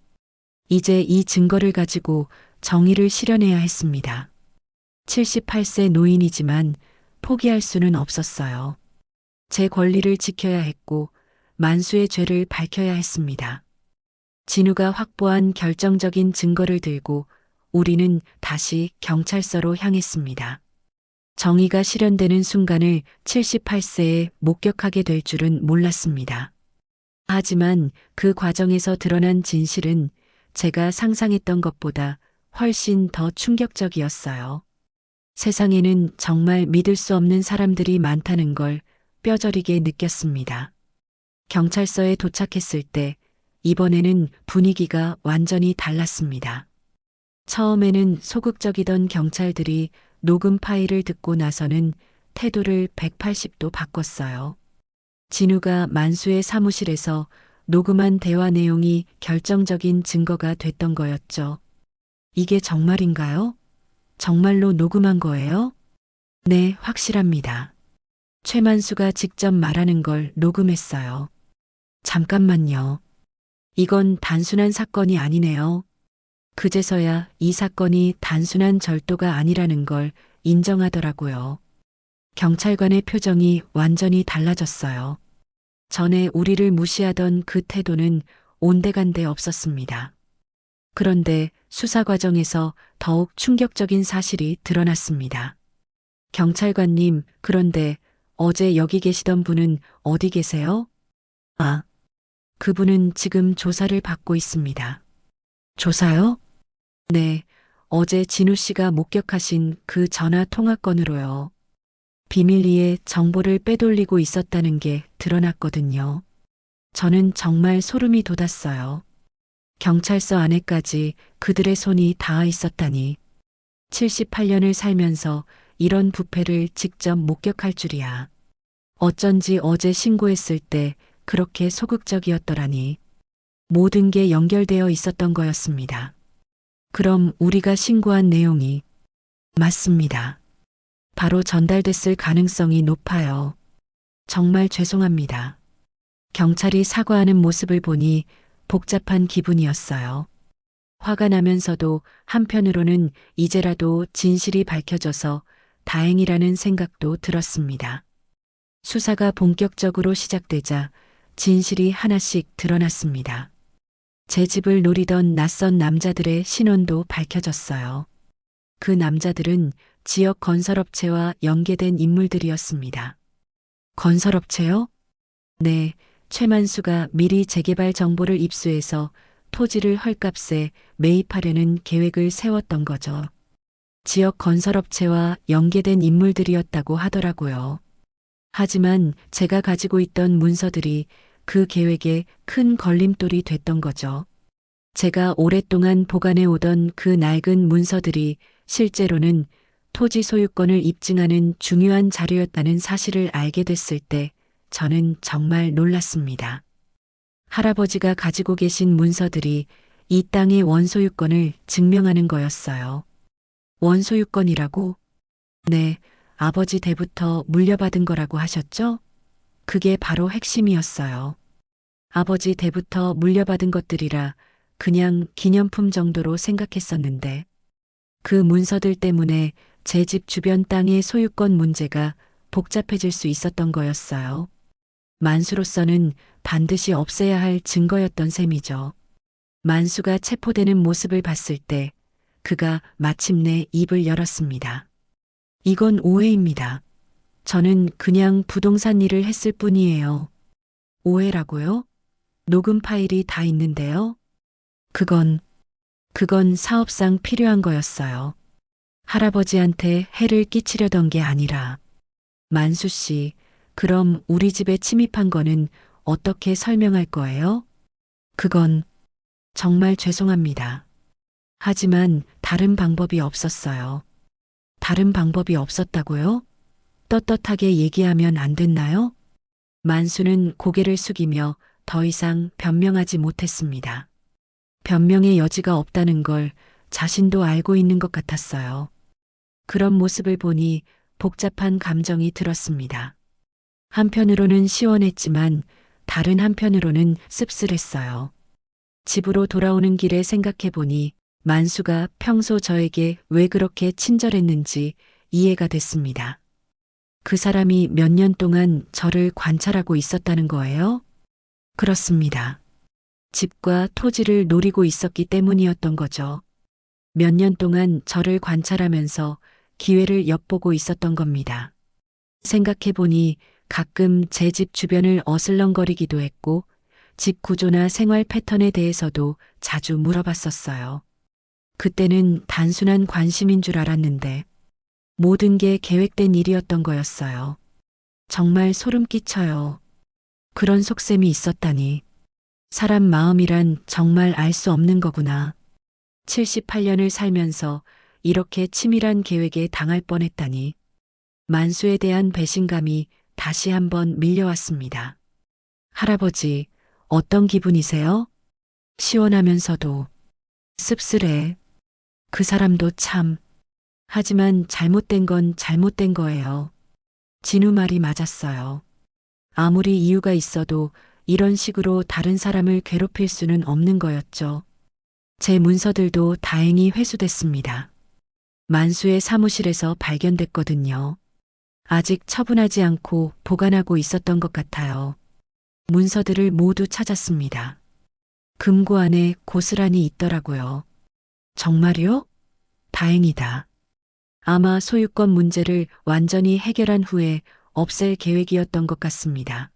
이제 이 증거를 가지고 정의를 실현해야 했습니다. 78세 노인이지만 포기할 수는 없었어요. 제 권리를 지켜야 했고 만수의 죄를 밝혀야 했습니다. 진우가 확보한 결정적인 증거를 들고 우리는 다시 경찰서로 향했습니다. 정의가 실현되는 순간을 78세에 목격하게 될 줄은 몰랐습니다. 하지만 그 과정에서 드러난 진실은 제가 상상했던 것보다 훨씬 더 충격적이었어요. 세상에는 정말 믿을 수 없는 사람들이 많다는 걸 뼈저리게 느꼈습니다. 경찰서에 도착했을 때 이번에는 분위기가 완전히 달랐습니다. 처음에는 소극적이던 경찰들이 녹음 파일을 듣고 나서는 태도를 180도 바꿨어요. 진우가 만수의 사무실에서 녹음한 대화 내용이 결정적인 증거가 됐던 거였죠. 이게 정말인가요? 정말로 녹음한 거예요? 네, 확실합니다. 최만수가 직접 말하는 걸 녹음했어요. 잠깐만요. 이건 단순한 사건이 아니네요. 그제서야 이 사건이 단순한 절도가 아니라는 걸 인정하더라고요. 경찰관의 표정이 완전히 달라졌어요. 전에 우리를 무시하던 그 태도는 온데간데 없었습니다. 그런데 수사 과정에서 더욱 충격적인 사실이 드러났습니다. 경찰관님, 그런데 어제 여기 계시던 분은 어디 계세요? 아, 그분은 지금 조사를 받고 있습니다. 조사요? 네, 어제 진우 씨가 목격하신 그 전화 통화건으로요. 비밀리에 정보를 빼돌리고 있었다는 게 드러났거든요. 저는 정말 소름이 돋았어요. 경찰서 안에까지 그들의 손이 닿아 있었다니. 78년을 살면서 이런 부패를 직접 목격할 줄이야. 어쩐지 어제 신고했을 때 그렇게 소극적이었더라니. 모든 게 연결되어 있었던 거였습니다. 그럼 우리가 신고한 내용이 맞습니다. 바로 전달됐을 가능성이 높아요. 정말 죄송합니다. 경찰이 사과하는 모습을 보니 복잡한 기분이었어요. 화가 나면서도 한편으로는 이제라도 진실이 밝혀져서 다행이라는 생각도 들었습니다. 수사가 본격적으로 시작되자 진실이 하나씩 드러났습니다. 제 집을 노리던 낯선 남자들의 신원도 밝혀졌어요. 그 남자들은 지역 건설업체와 연계된 인물들이었습니다. 건설업체요? 네, 최만수가 미리 재개발 정보를 입수해서 토지를 헐값에 매입하려는 계획을 세웠던 거죠. 지역 건설업체와 연계된 인물들이었다고 하더라고요. 하지만 제가 가지고 있던 문서들이 그 계획에 큰 걸림돌이 됐던 거죠. 제가 오랫동안 보관해 오던 그 낡은 문서들이 실제로는 토지 소유권을 입증하는 중요한 자료였다는 사실을 알게 됐을 때 저는 정말 놀랐습니다. 할아버지가 가지고 계신 문서들이 이 땅의 원소유권을 증명하는 거였어요. 원소유권이라고? 네, 아버지 때부터 물려받은 거라고 하셨죠? 그게 바로 핵심이었어요. 아버지 때부터 물려받은 것들이라 그냥 기념품 정도로 생각했었는데 그 문서들 때문에 제 집 주변 땅의 소유권 문제가 복잡해질 수 있었던 거였어요. 만수로서는 반드시 없애야 할 증거였던 셈이죠. 만수가 체포되는 모습을 봤을 때 그가 마침내 입을 열었습니다. 이건 오해입니다. 저는 그냥 부동산 일을 했을 뿐이에요. 오해라고요? 녹음 파일이 다 있는데요. 그건 사업상 필요한 거였어요. 할아버지한테 해를 끼치려던 게 아니라. 만수 씨, 그럼 우리 집에 침입한 거는 어떻게 설명할 거예요? 그건 정말 죄송합니다. 하지만 다른 방법이 없었어요. 다른 방법이 없었다고요? 떳떳하게 얘기하면 안 됐나요? 만수는 고개를 숙이며 더 이상 변명하지 못했습니다. 변명의 여지가 없다는 걸 자신도 알고 있는 것 같았어요. 그런 모습을 보니 복잡한 감정이 들었습니다. 한편으로는 시원했지만 다른 한편으로는 씁쓸했어요. 집으로 돌아오는 길에 생각해 보니 만수가 평소 저에게 왜 그렇게 친절했는지 이해가 됐습니다. 그 사람이 몇 년 동안 저를 관찰하고 있었다는 거예요? 그렇습니다. 집과 토지를 노리고 있었기 때문이었던 거죠. 몇 년 동안 저를 관찰하면서 기회를 엿보고 있었던 겁니다. 생각해보니 가끔 제 집 주변을 어슬렁거리기도 했고 집 구조나 생활 패턴에 대해서도 자주 물어봤었어요. 그때는 단순한 관심인 줄 알았는데 모든 게 계획된 일이었던 거였어요. 정말 소름 끼쳐요. 그런 속셈이 있었다니. 사람 마음이란 정말 알 수 없는 거구나. 78년을 살면서 이렇게 치밀한 계획에 당할 뻔했다니. 만수에 대한 배신감이 다시 한번 밀려왔습니다. 할아버지, 어떤 기분이세요? 시원하면서도 씁쓸해. 그 사람도 참. 하지만 잘못된 건 잘못된 거예요. 진우 말이 맞았어요. 아무리 이유가 있어도 이런 식으로 다른 사람을 괴롭힐 수는 없는 거였죠. 제 문서들도 다행히 회수됐습니다. 만수의 사무실에서 발견됐거든요. 아직 처분하지 않고 보관하고 있었던 것 같아요. 문서들을 모두 찾았습니다. 금고 안에 고스란히 있더라고요. 정말요? 다행이다. 아마 소유권 문제를 완전히 해결한 후에 없앨 계획이었던 것 같습니다.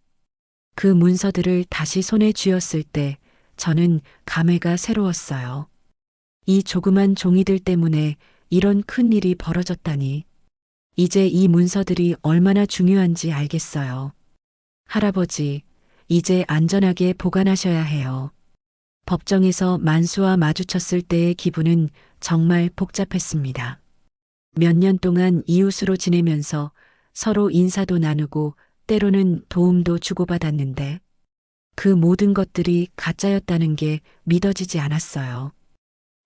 그 문서들을 다시 손에 쥐었을 때 저는 감회가 새로웠어요. 이 조그만 종이들 때문에 이런 큰 일이 벌어졌다니. 이제 이 문서들이 얼마나 중요한지 알겠어요. 할아버지, 이제 안전하게 보관하셔야 해요. 법정에서 만수와 마주쳤을 때의 기분은 정말 복잡했습니다. 몇 년 동안 이웃으로 지내면서 서로 인사도 나누고 때로는 도움도 주고받았는데 그 모든 것들이 가짜였다는 게 믿어지지 않았어요.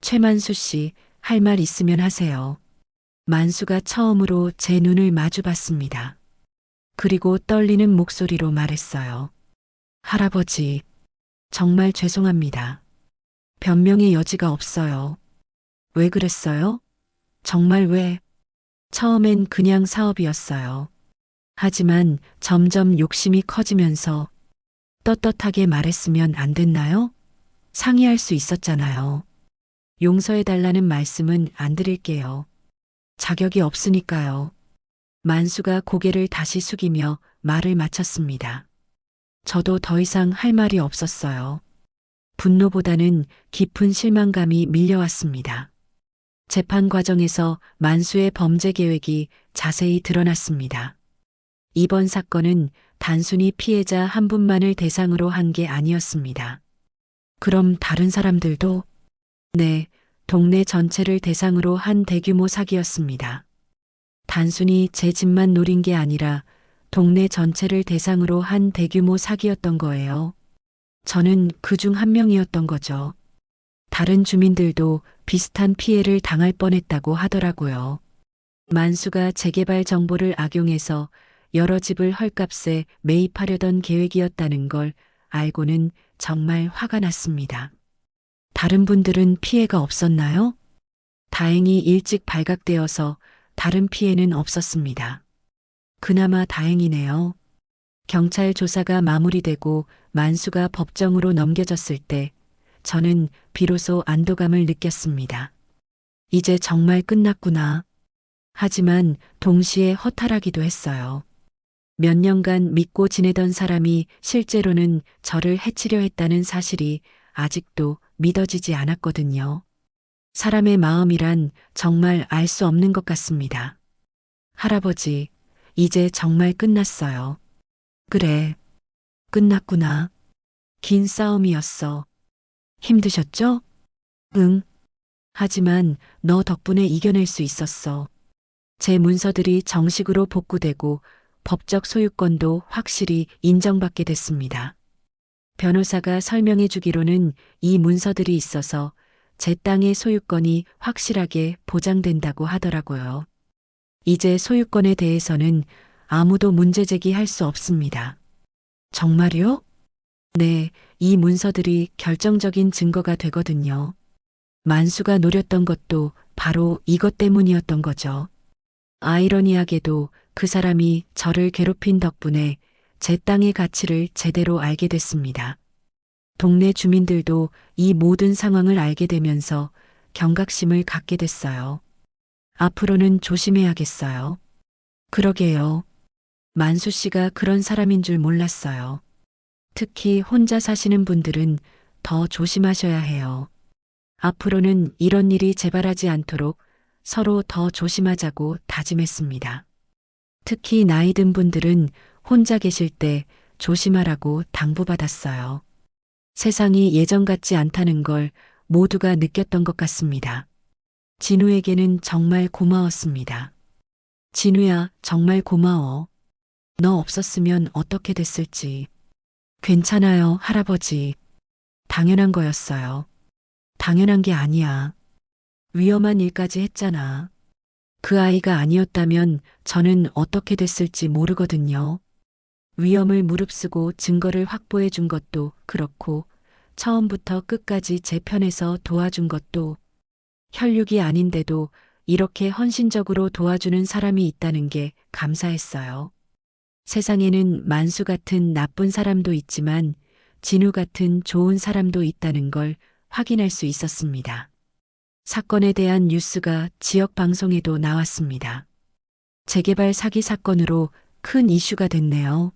최만수 씨, 할 말 있으면 하세요. 만수가 처음으로 제 눈을 마주봤습니다. 그리고 떨리는 목소리로 말했어요. 할아버지, 정말 죄송합니다. 변명의 여지가 없어요. 왜 그랬어요? 정말 왜? 처음엔 그냥 사업이었어요. 하지만 점점 욕심이 커지면서 떳떳하게 말했으면 안 됐나요? 상의할 수 있었잖아요. 용서해달라는 말씀은 안 드릴게요. 자격이 없으니까요. 만수가 고개를 다시 숙이며 말을 마쳤습니다. 저도 더 이상 할 말이 없었어요. 분노보다는 깊은 실망감이 밀려왔습니다. 재판 과정에서 만수의 범죄 계획이 자세히 드러났습니다. 이번 사건은 단순히 피해자 한 분만을 대상으로 한 게 아니었습니다. 그럼 다른 사람들도? 네, 동네 전체를 대상으로 한 대규모 사기였습니다. 단순히 제 집만 노린 게 아니라 동네 전체를 대상으로 한 대규모 사기였던 거예요. 저는 그 중 한 명이었던 거죠. 다른 주민들도 비슷한 피해를 당할 뻔했다고 하더라고요. 만수가 재개발 정보를 악용해서 여러 집을 헐값에 매입하려던 계획이었다는 걸 알고는 정말 화가 났습니다. 다른 분들은 피해가 없었나요? 다행히 일찍 발각되어서 다른 피해는 없었습니다. 그나마 다행이네요. 경찰 조사가 마무리되고 만수가 법정으로 넘겨졌을 때 저는 비로소 안도감을 느꼈습니다. 이제 정말 끝났구나. 하지만 동시에 허탈하기도 했어요. 몇 년간 믿고 지내던 사람이 실제로는 저를 해치려 했다는 사실이 아직도 믿어지지 않았거든요. 사람의 마음이란 정말 알 수 없는 것 같습니다. 할아버지, 이제 정말 끝났어요. 그래, 끝났구나. 긴 싸움이었어. 힘드셨죠? 응. 하지만 너 덕분에 이겨낼 수 있었어. 제 문서들이 정식으로 복구되고 법적 소유권도 확실히 인정받게 됐습니다. 변호사가 설명해 주기로는 이 문서들이 있어서 제 땅의 소유권이 확실하게 보장된다고 하더라고요. 이제 소유권에 대해서는 아무도 문제 제기할 수 없습니다. 정말요? 네, 이 문서들이 결정적인 증거가 되거든요. 만수가 노렸던 것도 바로 이것 때문이었던 거죠. 아이러니하게도 그 사람이 저를 괴롭힌 덕분에 제 땅의 가치를 제대로 알게 됐습니다. 동네 주민들도 이 모든 상황을 알게 되면서 경각심을 갖게 됐어요. 앞으로는 조심해야겠어요. 그러게요. 만수 씨가 그런 사람인 줄 몰랐어요. 특히 혼자 사시는 분들은 더 조심하셔야 해요. 앞으로는 이런 일이 재발하지 않도록 서로 더 조심하자고 다짐했습니다. 특히 나이 든 분들은 혼자 계실 때 조심하라고 당부받았어요. 세상이 예전 같지 않다는 걸 모두가 느꼈던 것 같습니다. 진우에게는 정말 고마웠습니다. 진우야, 정말 고마워. 너 없었으면 어떻게 됐을지. 괜찮아요, 할아버지. 당연한 거였어요. 당연한 게 아니야. 위험한 일까지 했잖아. 그 아이가 아니었다면 저는 어떻게 됐을지 모르거든요. 위험을 무릅쓰고 증거를 확보해 준 것도 그렇고, 처음부터 끝까지 제 편에서 도와준 것도, 혈육이 아닌데도 이렇게 헌신적으로 도와주는 사람이 있다는 게 감사했어요. 세상에는 만수 같은 나쁜 사람도 있지만 진우 같은 좋은 사람도 있다는 걸 확인할 수 있었습니다. 사건에 대한 뉴스가 지역 방송에도 나왔습니다. 재개발 사기 사건으로 큰 이슈가 됐네요.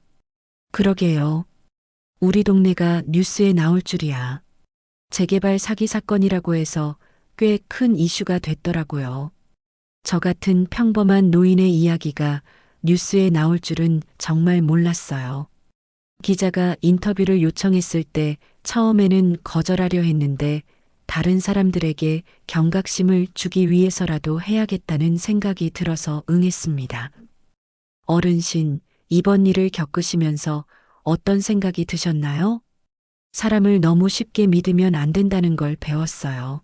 그러게요. 우리 동네가 뉴스에 나올 줄이야. 재개발 사기 사건이라고 해서 꽤 큰 이슈가 됐더라고요. 저 같은 평범한 노인의 이야기가 뉴스에 나올 줄은 정말 몰랐어요. 기자가 인터뷰를 요청했을 때 처음에는 거절하려 했는데 다른 사람들에게 경각심을 주기 위해서라도 해야겠다는 생각이 들어서 응했습니다. 어른신, 이번 일을 겪으시면서 어떤 생각이 드셨나요? 사람을 너무 쉽게 믿으면 안 된다는 걸 배웠어요.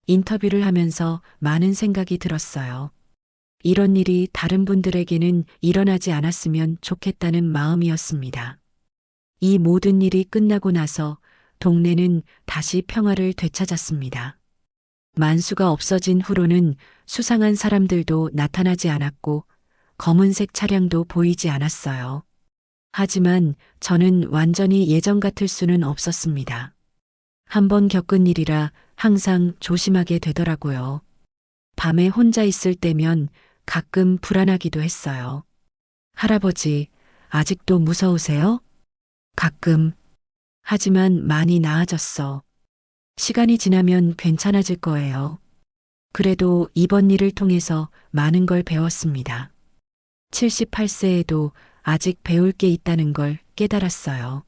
인터뷰를 하면서 많은 생각이 들었어요. 이런 일이 다른 분들에게는 일어나지 않았으면 좋겠다는 마음이었습니다. 이 모든 일이 끝나고 나서 동네는 다시 평화를 되찾았습니다. 만수가 없어진 후로는 수상한 사람들도 나타나지 않았고 검은색 차량도 보이지 않았어요. 하지만 저는 완전히 예전 같을 수는 없었습니다. 한번 겪은 일이라 항상 조심하게 되더라고요. 밤에 혼자 있을 때면 가끔 불안하기도 했어요. 할아버지, 아직도 무서우세요? 가끔. 하지만 많이 나아졌어. 시간이 지나면 괜찮아질 거예요. 그래도 이번 일을 통해서 많은 걸 배웠습니다. 78세에도 아직 배울 게 있다는 걸 깨달았어요.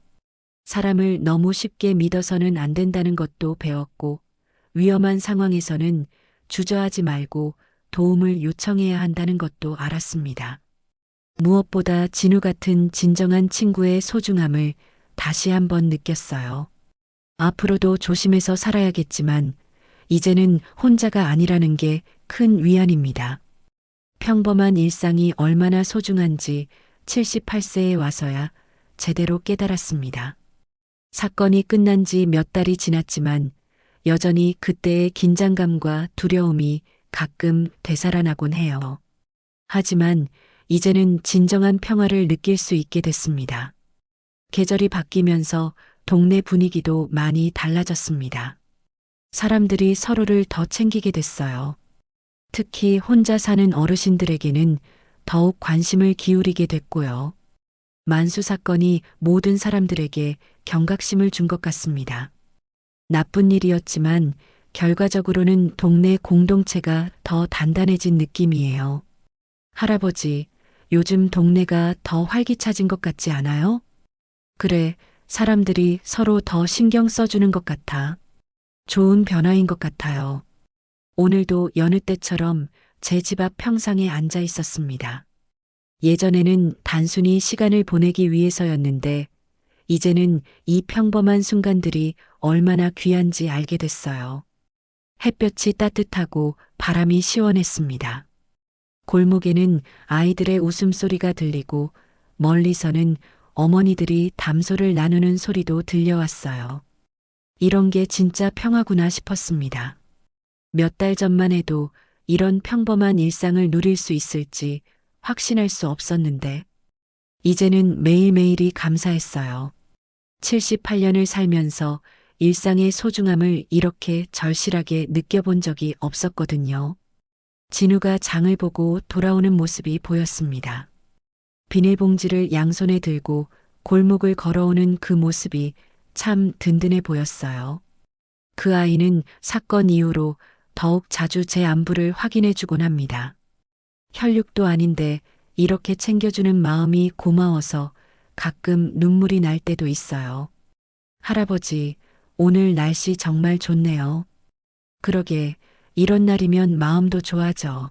사람을 너무 쉽게 믿어서는 안 된다는 것도 배웠고, 위험한 상황에서는 주저하지 말고 도움을 요청해야 한다는 것도 알았습니다. 무엇보다 진우 같은 진정한 친구의 소중함을 다시 한번 느꼈어요. 앞으로도 조심해서 살아야겠지만 이제는 혼자가 아니라는 게 큰 위안입니다. 평범한 일상이 얼마나 소중한지 78세에 와서야 제대로 깨달았습니다. 사건이 끝난 지 몇 달이 지났지만 여전히 그때의 긴장감과 두려움이 가끔 되살아나곤 해요. 하지만 이제는 진정한 평화를 느낄 수 있게 됐습니다. 계절이 바뀌면서 동네 분위기도 많이 달라졌습니다. 사람들이 서로를 더 챙기게 됐어요. 특히 혼자 사는 어르신들에게는 더욱 관심을 기울이게 됐고요. 만수 사건이 모든 사람들에게 경각심을 준 것 같습니다. 나쁜 일이었지만 결과적으로는 동네 공동체가 더 단단해진 느낌이에요. 할아버지, 요즘 동네가 더 활기차진 것 같지 않아요? 그래, 사람들이 서로 더 신경 써주는 것 같아. 좋은 변화인 것 같아요. 오늘도 여느 때처럼 제 집 앞 평상에 앉아 있었습니다. 예전에는 단순히 시간을 보내기 위해서였는데, 이제는 이 평범한 순간들이 얼마나 귀한지 알게 됐어요. 햇볕이 따뜻하고 바람이 시원했습니다. 골목에는 아이들의 웃음소리가 들리고 멀리서는 어머니들이 담소를 나누는 소리도 들려왔어요. 이런 게 진짜 평화구나 싶었습니다. 몇 달 전만 해도 이런 평범한 일상을 누릴 수 있을지 확신할 수 없었는데, 이제는 매일매일이 감사했어요. 78년을 살면서 일상의 소중함을 이렇게 절실하게 느껴본 적이 없었거든요. 진우가 장을 보고 돌아오는 모습이 보였습니다. 비닐봉지를 양손에 들고 골목을 걸어오는 그 모습이 참 든든해 보였어요. 그 아이는 사건 이후로 더욱 자주 제 안부를 확인해 주곤 합니다. 혈육도 아닌데 이렇게 챙겨주는 마음이 고마워서 가끔 눈물이 날 때도 있어요. 할아버지, 오늘 날씨 정말 좋네요. 그러게, 이런 날이면 마음도 좋아져.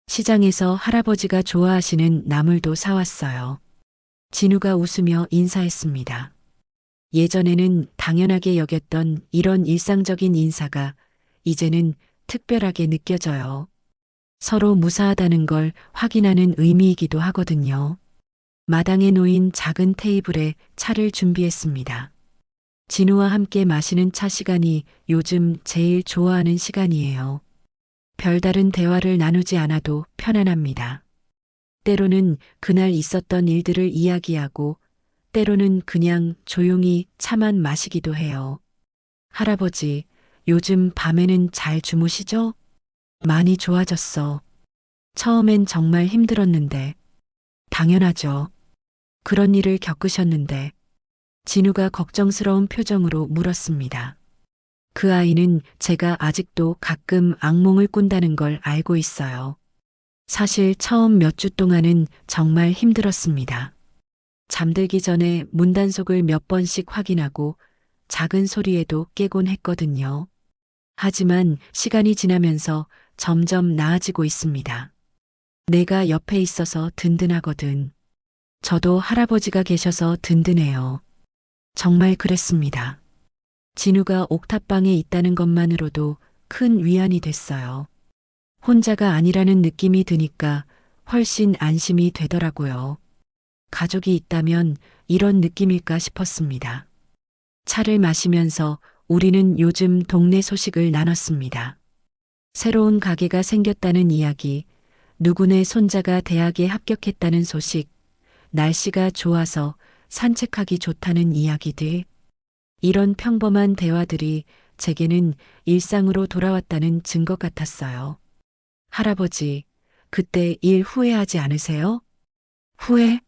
시장에서 할아버지가 좋아하시는 나물도 사왔어요. 진우가 웃으며 인사했습니다. 예전에는 당연하게 여겼던 이런 일상적인 인사가 이제는 특별하게 느껴져요. 서로 무사하다는 걸 확인하는 의미이기도 하거든요. 마당에 놓인 작은 테이블에 차를 준비했습니다. 진우와 함께 마시는 차 시간이 요즘 제일 좋아하는 시간이에요. 별다른 대화를 나누지 않아도 편안합니다. 때로는 그날 있었던 일들을 이야기하고 때로는 그냥 조용히 차만 마시기도 해요. 할아버지, 요즘 밤에는 잘 주무시죠? 많이 좋아졌어. 처음엔 정말 힘들었는데. 당연하죠. 그런 일을 겪으셨는데. 진우가 걱정스러운 표정으로 물었습니다. 그 아이는 제가 아직도 가끔 악몽을 꾼다는 걸 알고 있어요. 사실 처음 몇 주 동안은 정말 힘들었습니다. 잠들기 전에 문단속을 몇 번씩 확인하고 작은 소리에도 깨곤 했거든요. 하지만 시간이 지나면서 점점 나아지고 있습니다. 내가 옆에 있어서 든든하거든. 저도 할아버지가 계셔서 든든해요. 정말 그랬습니다. 진우가 옥탑방에 있다는 것만으로도 큰 위안이 됐어요. 혼자가 아니라는 느낌이 드니까 훨씬 안심이 되더라고요. 가족이 있다면 이런 느낌일까 싶었습니다. 차를 마시면서 우리는 요즘 동네 소식을 나눴습니다. 새로운 가게가 생겼다는 이야기, 누구네 손자가 대학에 합격했다는 소식, 날씨가 좋아서 산책하기 좋다는 이야기들. 이런 평범한 대화들이 제게는 일상으로 돌아왔다는 증거 같았어요. 할아버지, 그때 일 후회하지 않으세요? 후회?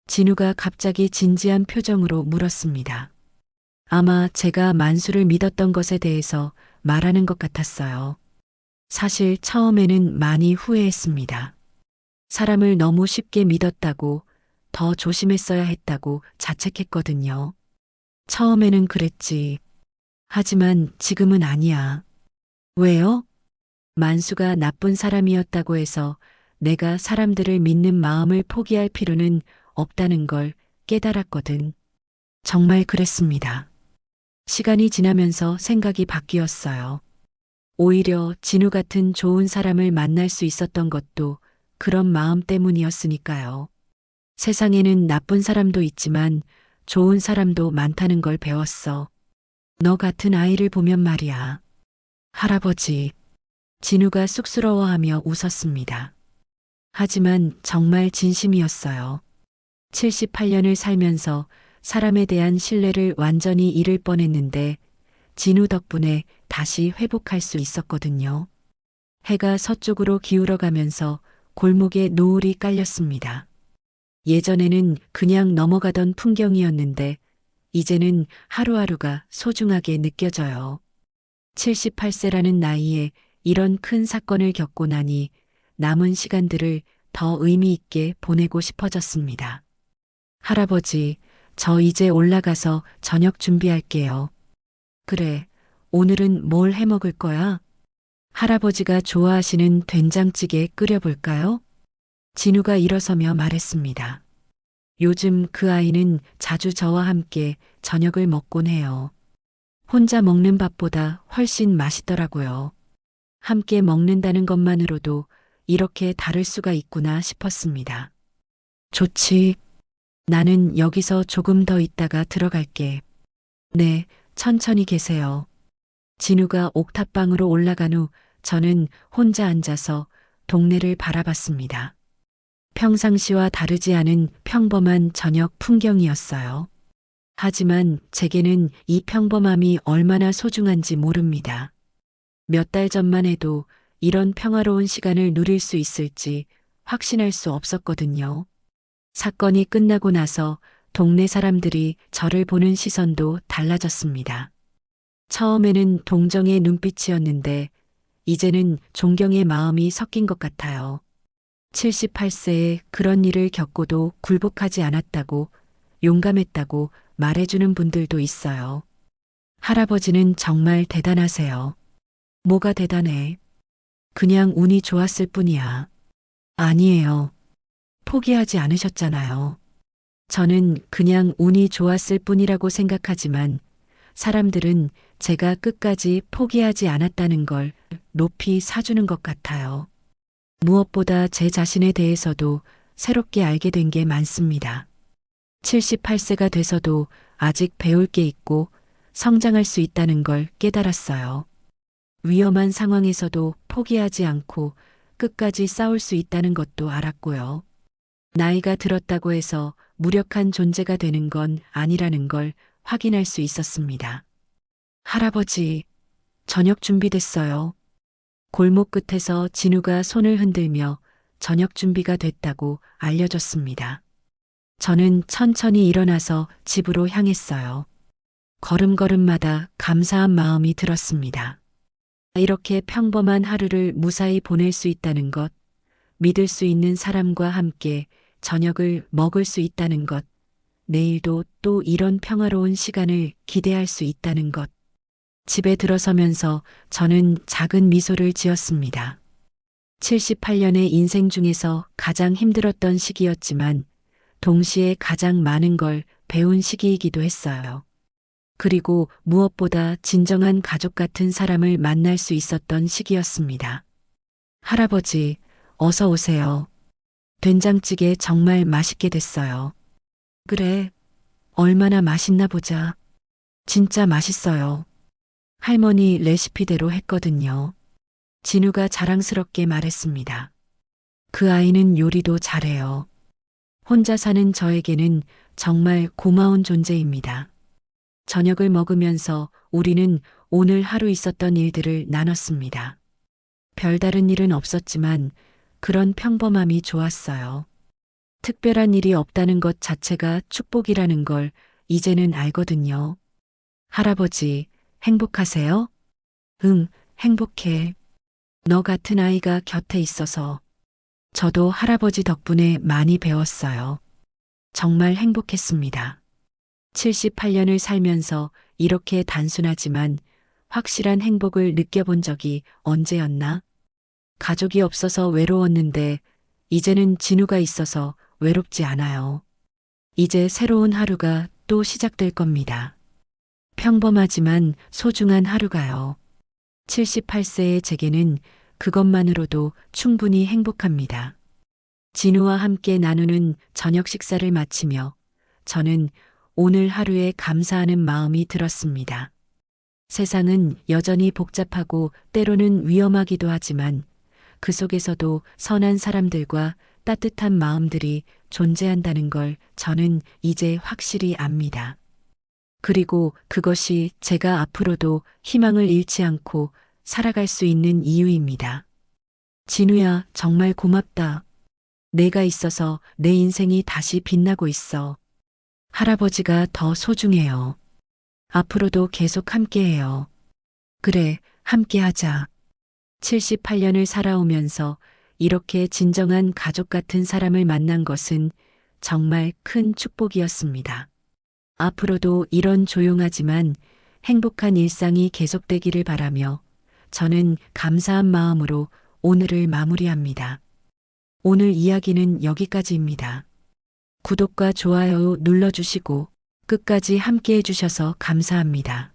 진우가 갑자기 진지한 표정으로 물었습니다. 아마 제가 만수를 믿었던 것에 대해서 말하는 것 같았어요. 사실 처음에는 많이 후회했습니다. 사람을 너무 쉽게 믿었다고, 더 조심했어야 했다고 자책했거든요. 처음에는 그랬지. 하지만 지금은 아니야. 왜요? 만수가 나쁜 사람이었다고 해서 내가 사람들을 믿는 마음을 포기할 필요는 없다는 걸 깨달았거든. 정말 그랬습니다. 시간이 지나면서 생각이 바뀌었어요. 오히려 진우 같은 좋은 사람을 만날 수 있었던 것도 그런 마음 때문이었으니까요. 세상에는 나쁜 사람도 있지만 좋은 사람도 많다는 걸 배웠어. 너 같은 아이를 보면 말이야. 할아버지, 진우가 쑥스러워하며 웃었습니다. 하지만 정말 진심이었어요. 78년을 살면서 사람에 대한 신뢰를 완전히 잃을 뻔했는데 진우 덕분에 다시 회복할 수 있었거든요. 해가 서쪽으로 기울어가면서 골목에 노을이 깔렸습니다. 예전에는 그냥 넘어가던 풍경이었는데 이제는 하루하루가 소중하게 느껴져요. 78세라는 나이에 이런 큰 사건을 겪고 나니 남은 시간들을 더 의미 있게 보내고 싶어졌습니다. 할아버지, 저 이제 올라가서 저녁 준비할게요. 그래, 오늘은 뭘 해 먹을 거야? 할아버지가 좋아하시는 된장찌개 끓여볼까요? 진우가 일어서며 말했습니다. 요즘 그 아이는 자주 저와 함께 저녁을 먹곤 해요. 혼자 먹는 밥보다 훨씬 맛있더라고요. 함께 먹는다는 것만으로도 이렇게 다를 수가 있구나 싶었습니다. 좋지. 나는 여기서 조금 더 있다가 들어갈게. 네, 천천히 계세요. 진우가 옥탑방으로 올라간 후 저는 혼자 앉아서 동네를 바라봤습니다. 평상시와 다르지 않은 평범한 저녁 풍경이었어요. 하지만 제게는 이 평범함이 얼마나 소중한지 모릅니다. 몇 달 전만 해도 이런 평화로운 시간을 누릴 수 있을지 확신할 수 없었거든요. 사건이 끝나고 나서 동네 사람들이 저를 보는 시선도 달라졌습니다. 처음에는 동정의 눈빛이었는데 이제는 존경의 마음이 섞인 것 같아요. 78세에 그런 일을 겪고도 굴복하지 않았다고, 용감했다고 말해주는 분들도 있어요. 할아버지는 정말 대단하세요. 뭐가 대단해? 그냥 운이 좋았을 뿐이야. 아니에요. 포기하지 않으셨잖아요. 저는 그냥 운이 좋았을 뿐이라고 생각하지만 사람들은 제가 끝까지 포기하지 않았다는 걸 높이 사주는 것 같아요. 무엇보다 제 자신에 대해서도 새롭게 알게 된 게 많습니다. 78세가 돼서도 아직 배울 게 있고 성장할 수 있다는 걸 깨달았어요. 위험한 상황에서도 포기하지 않고 끝까지 싸울 수 있다는 것도 알았고요. 나이가 들었다고 해서 무력한 존재가 되는 건 아니라는 걸 확인할 수 있었습니다. 할아버지, 저녁 준비됐어요. 골목 끝에서 진우가 손을 흔들며 저녁 준비가 됐다고 알려줬습니다. 저는 천천히 일어나서 집으로 향했어요. 걸음걸음마다 감사한 마음이 들었습니다. 이렇게 평범한 하루를 무사히 보낼 수 있다는 것, 믿을 수 있는 사람과 함께 저녁을 먹을 수 있다는 것, 내일도 또 이런 평화로운 시간을 기대할 수 있다는 것. 집에 들어서면서 저는 작은 미소를 지었습니다. 78년의 인생 중에서 가장 힘들었던 시기였지만 동시에 가장 많은 걸 배운 시기이기도 했어요. 그리고 무엇보다 진정한 가족 같은 사람을 만날 수 있었던 시기였습니다. 할아버지, 어서 오세요. 된장찌개 정말 맛있게 됐어요. 그래, 얼마나 맛있나 보자. 진짜 맛있어요. 할머니 레시피대로 했거든요. 진우가 자랑스럽게 말했습니다. 그 아이는 요리도 잘해요. 혼자 사는 저에게는 정말 고마운 존재입니다. 저녁을 먹으면서 우리는 오늘 하루 있었던 일들을 나눴습니다. 별다른 일은 없었지만 그런 평범함이 좋았어요. 특별한 일이 없다는 것 자체가 축복이라는 걸 이제는 알거든요. 할아버지, 행복하세요? 응, 행복해. 너 같은 아이가 곁에 있어서. 저도 할아버지 덕분에 많이 배웠어요. 정말 행복했습니다. 78년을 살면서 이렇게 단순하지만 확실한 행복을 느껴본 적이 언제였나? 가족이 없어서 외로웠는데 이제는 진우가 있어서 외롭지 않아요. 이제 새로운 하루가 또 시작될 겁니다. 평범하지만 소중한 하루가요. 78세의 제게는 그것만으로도 충분히 행복합니다. 진우와 함께 나누는 저녁 식사를 마치며 저는 오늘 하루에 감사하는 마음이 들었습니다. 세상은 여전히 복잡하고 때로는 위험하기도 하지만 그 속에서도 선한 사람들과 따뜻한 마음들이 존재한다는 걸 저는 이제 확실히 압니다. 그리고 그것이 제가 앞으로도 희망을 잃지 않고 살아갈 수 있는 이유입니다. 진우야, 정말 고맙다. 내가 있어서 내 인생이 다시 빛나고 있어. 할아버지가 더 소중해요. 앞으로도 계속 함께해요. 그래, 함께하자. 78년을 살아오면서 이렇게 진정한 가족 같은 사람을 만난 것은 정말 큰 축복이었습니다. 앞으로도 이런 조용하지만 행복한 일상이 계속되기를 바라며 저는 감사한 마음으로 오늘을 마무리합니다. 오늘 이야기는 여기까지입니다. 구독과 좋아요 눌러주시고 끝까지 함께 해주셔서 감사합니다.